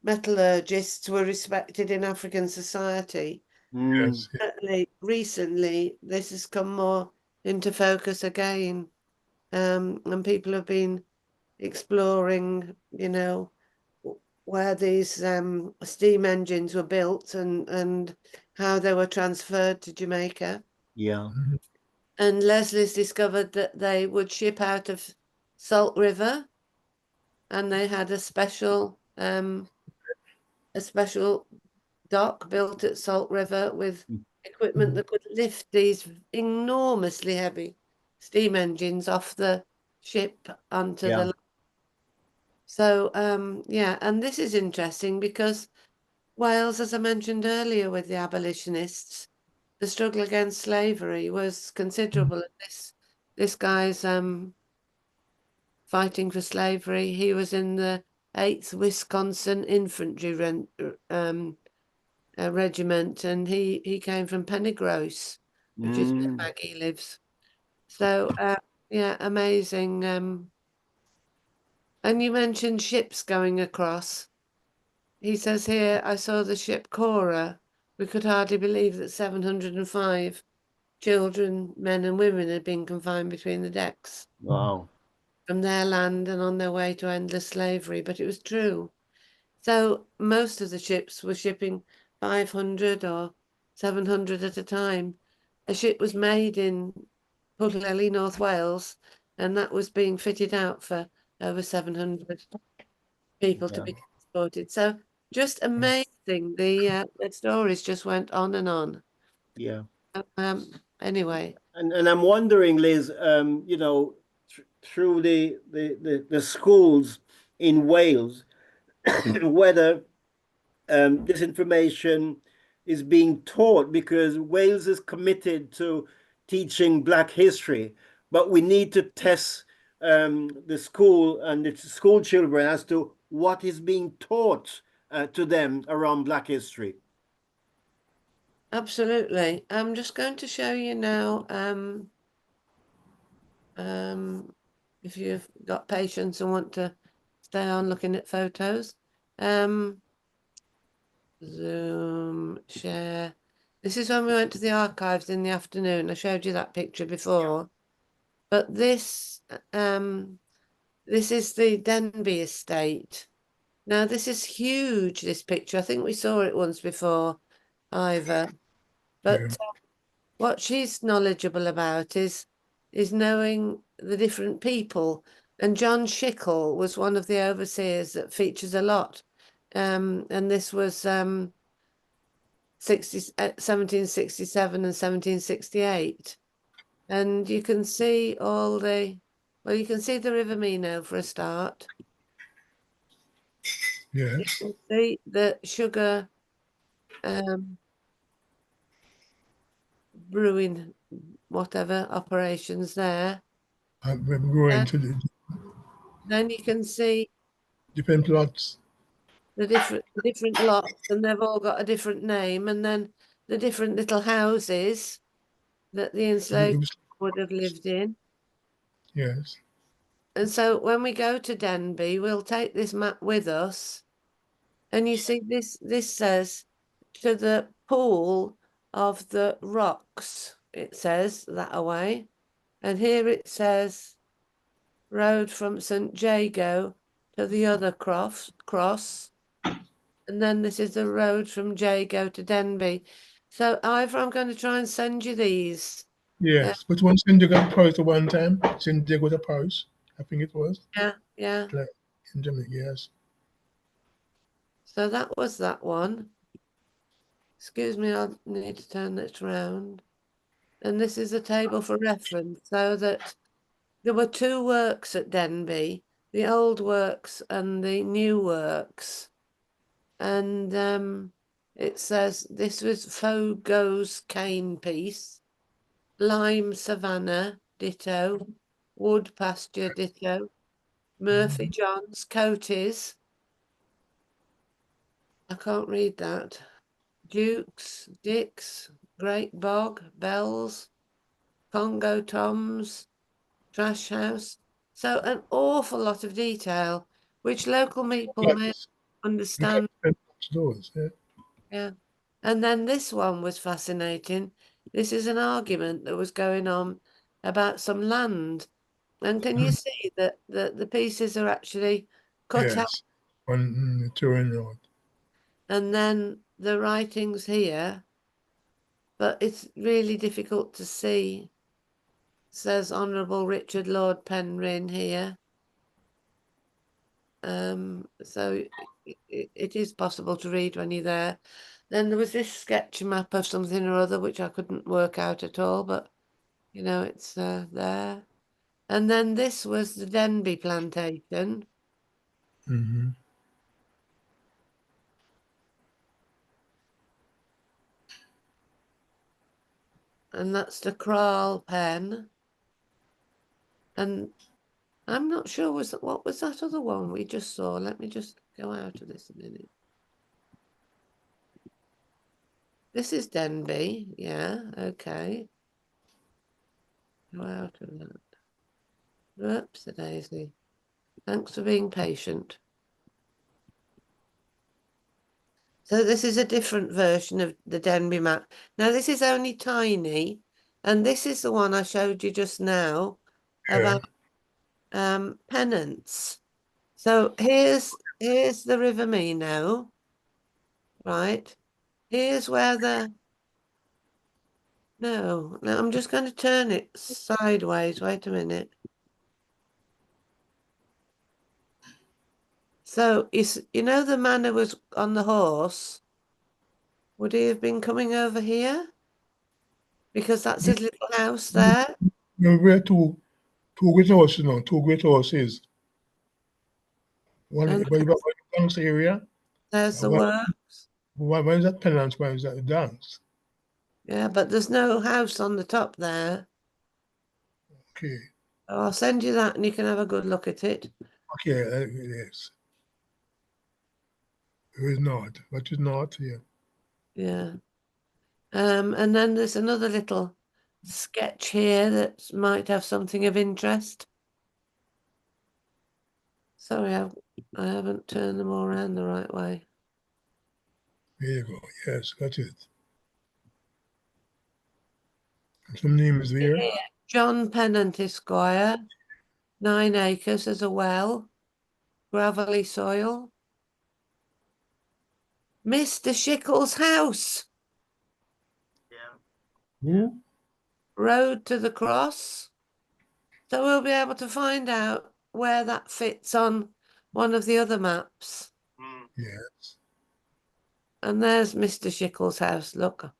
Speaker 1: metallurgists were respected in African society.
Speaker 5: Mm.
Speaker 8: Yes.
Speaker 1: Certainly, recently, this has come more into focus again. And people have been exploring, where these steam engines were built and how they were transferred to Jamaica.
Speaker 5: Yeah.
Speaker 1: And Leslie's discovered that they would ship out of Salt River, and they had a special dock built at Salt River with equipment that could lift these enormously heavy steam engines off the ship onto
Speaker 5: Yeah.
Speaker 1: the. So yeah, and this is interesting because Wales, as I mentioned earlier with the abolitionists, the struggle against slavery was considerable. And this guy's fighting for slavery. He was in the 8th Wisconsin Infantry Regiment, and he came from Pennygross, which is where Maggie lives. So yeah, amazing. And you mentioned ships going across. He says here, I saw the ship Cora. We could hardly believe that 705 children, men and women had been confined between the decks.
Speaker 5: Wow.
Speaker 1: From their land and on their way to endless slavery, but it was true. So most of the ships were shipping 500 or 700 at a time. A ship was made in Pwllheli, North Wales, and that was being fitted out for over 700 people to be transported. So just amazing. The stories just went on and on.
Speaker 5: Yeah.
Speaker 1: Anyway.
Speaker 5: And I'm wondering, Liz, through the schools in Wales, whether this information is being taught, because Wales is committed to teaching Black history, but we need to test the school and the school children as to what is being taught to them around Black history.
Speaker 1: Absolutely. I'm just going to show you now, if you've got patience and want to stay on looking at photos. Zoom, share. This is when we went to the archives in the afternoon. I showed you that picture before. But this is the Denby estate. Now, this is huge, this picture. I think we saw it once before, Ivor. But what she's knowledgeable about is knowing the different people. And John Schickle was one of the overseers that features a lot. And this was 1767 and 1768. And you can see you can see the River Meno for a start.
Speaker 8: Yeah.
Speaker 1: You can see the sugar brewing, whatever, operations there.
Speaker 8: We're going to the
Speaker 1: Then you can see
Speaker 8: different plots.
Speaker 1: the different lots, and they've all got a different name, and then the different little houses that the enslaved would have lived in.
Speaker 8: Yes.
Speaker 1: And so when we go to Denby, we'll take this map with us. And you see this says to the pool of the rocks, it says that away. And here it says road from St. Jago to the other cross. And then this is the road from Jago to Denby. So Ivor, I'm going to try and send you these.
Speaker 8: Yes, but once St. Jago to Paris at one time, St. Jago to Paris, I think it was.
Speaker 1: Yeah.
Speaker 8: Like in Jamaica, yes.
Speaker 1: So that was that one. Excuse me, I'll need to turn this round. And this is a table for reference, so that there were 2 works at Denby, the old works and the new works. And it says this was Fogo's cane piece, lime savannah, ditto, wood pasture, ditto, Murphy Johns, Coates. I can't read that. Dukes, Dicks, Great Bog, Bells, Congo Toms, Trash House. So an awful lot of detail, which local people may
Speaker 8: Yes.
Speaker 1: understand.
Speaker 8: Those, yeah.
Speaker 1: Yeah. And then this one was fascinating. This is an argument that was going on about some land. And can you see that the pieces are actually cut out?
Speaker 8: Yes. On the Turin Road.
Speaker 1: And then the writings here, but it's really difficult to see. Says Honourable Richard Lord Penryn here. So it is possible to read when you're there. Then there was this sketch map of something or other, which I couldn't work out at all, but you know, it's there. And then this was the Denby plantation.
Speaker 8: Mm-hmm.
Speaker 1: And that's the Kraal pen. And I'm not sure what was that other one we just saw. Let me just go out of this a minute. This is Denby, yeah, okay. Go out of that. Oops, a daisy. Thanks for being patient. So this is a different version of the Denby map. Now this is only tiny, and this is the one I showed you just now about Pennants. So here's the River Meno, right? Here's where no, I'm just going to turn it sideways. Wait a minute. So you know the man who was on the horse, would he have been coming over here? Because that's his little house there.
Speaker 8: No, we're two great horses, you know, two great horses. One
Speaker 1: And
Speaker 8: by the Dance area.
Speaker 1: there's the works.
Speaker 8: Why is that Pennant? Why is that the Dance?
Speaker 1: Yeah, but there's no house on the top there.
Speaker 8: Okay.
Speaker 1: I'll send you that and you can have a good look at it.
Speaker 8: Okay, yes. There is not. What is not here?
Speaker 1: Yeah. And then there's another little sketch here that might have something of interest. Sorry, I haven't turned them all around the right way.
Speaker 8: There you go. Yes, that's it. And some name is there.
Speaker 1: John Pennant Esquire, 9 acres as a well, gravelly soil. Mr. Shickle's house.
Speaker 8: Who?
Speaker 1: Road to the Cross. So we'll be able to find out where that fits on one of the other maps.
Speaker 8: Yes.
Speaker 1: And there's Mr. Shickle's house. Look,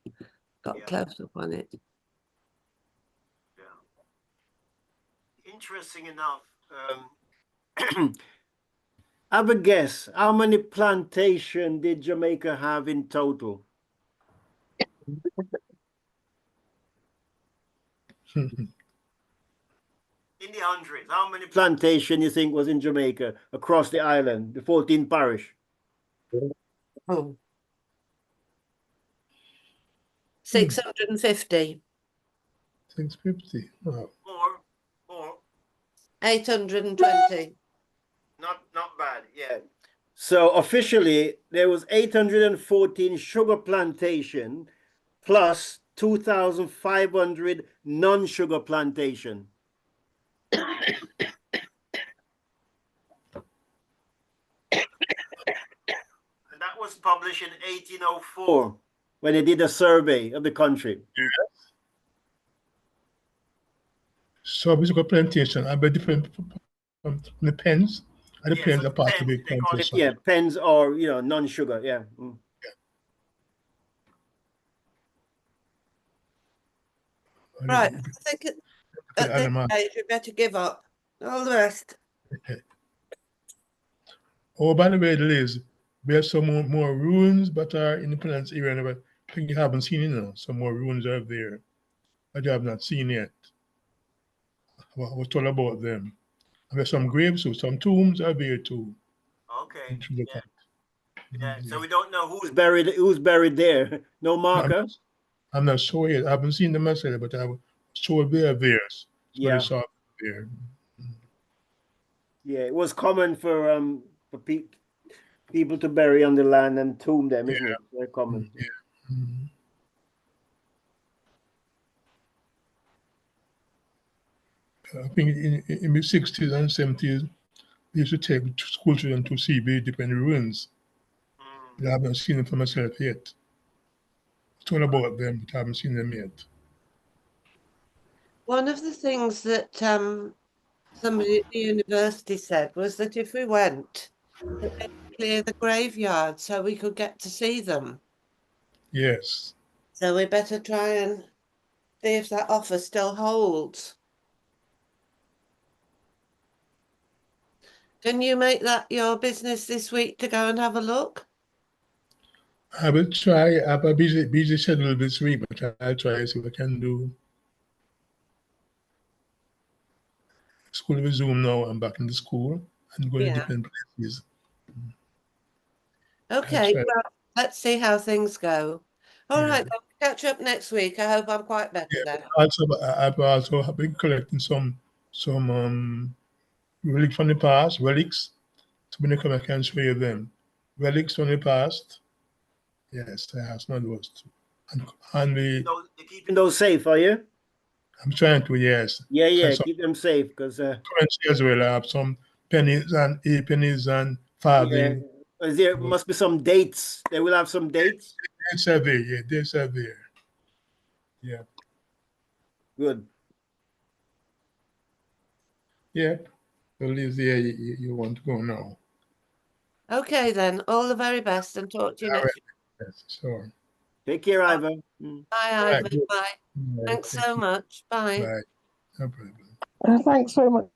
Speaker 1: got close up on it.
Speaker 5: Yeah. Interesting enough. Have a guess. How many plantations did Jamaica have in total? In the hundreds, how many plantation you think was in Jamaica across the island, the 14 parish?
Speaker 1: Oh. 650.
Speaker 8: 650. Wow.
Speaker 5: Or
Speaker 1: 820.
Speaker 5: not bad, yeah. So officially there was 814 sugar plantation plus 2,500 non-sugar plantation. And that was published in 1804 when they did a survey of the country.
Speaker 8: So basically plantation are very different from the pens. And the
Speaker 5: Yeah,
Speaker 8: pens
Speaker 5: so
Speaker 8: are part
Speaker 5: pens,
Speaker 8: of the
Speaker 5: they call it,
Speaker 8: plantation.
Speaker 5: yeah, pens or, you know, non-sugar, yeah. Mm.
Speaker 1: Right, I think at this stage we better give up. All the rest.
Speaker 8: Oh, by the way, Liz, There's some more ruins, but are in the Independence area, but I think you haven't seen, some more ruins are there, but you have not seen yet. I was told about them. And there's some graves, so some tombs are there too.
Speaker 5: Okay.
Speaker 8: Yeah.
Speaker 5: Yeah. So we don't know who's buried there. No marker.
Speaker 8: I'm not sure yet. I haven't seen them myself, but I was told they're there. So
Speaker 5: Yeah.
Speaker 8: I saw them there.
Speaker 5: Yeah, it was common for people to bury on the land and tomb them, isn't it? Very common.
Speaker 8: Yeah. Mm-hmm. I think in the 60s and 70s, they used to take school children to see the different ruins. I haven't seen them for myself yet. Told about them, but I haven't seen them yet.
Speaker 1: One of the things that somebody at the university said was that if we went, that they'd clear the graveyard so we could get to see them.
Speaker 8: Yes.
Speaker 1: So we better try and see if that offer still holds. Can you make that your business this week to go and have a look?
Speaker 8: I will try. I have a busy schedule this week, but I'll try to see what I can do. School resume now. I'm back in the school and going to different places.
Speaker 1: Okay, well, let's see how things go. All right, then, catch up next week. I hope I'm quite better then.
Speaker 8: Also, I've also been collecting some relics from the past, relics. So when they come, I can show you them. Relics from the past. Yes, I have some of those too. And
Speaker 5: You're keeping those safe, are you?
Speaker 8: I'm trying to, yes.
Speaker 5: Yeah, keep them safe because
Speaker 8: currency as well. I have some pennies and pennies and farthing.
Speaker 5: Yeah. There must be some dates. They will have some dates.
Speaker 8: Dates are there, yeah. Dates are there. Yeah.
Speaker 5: Good.
Speaker 8: Yeah. So leave there you want to go now.
Speaker 1: Okay then, all the very best and talk to you next week.
Speaker 8: Yes, sure.
Speaker 5: Take care, Ivan.
Speaker 1: Bye, Ivan. Bye. Thanks so much. Bye.
Speaker 8: Bye. No problem.
Speaker 7: Thanks very much.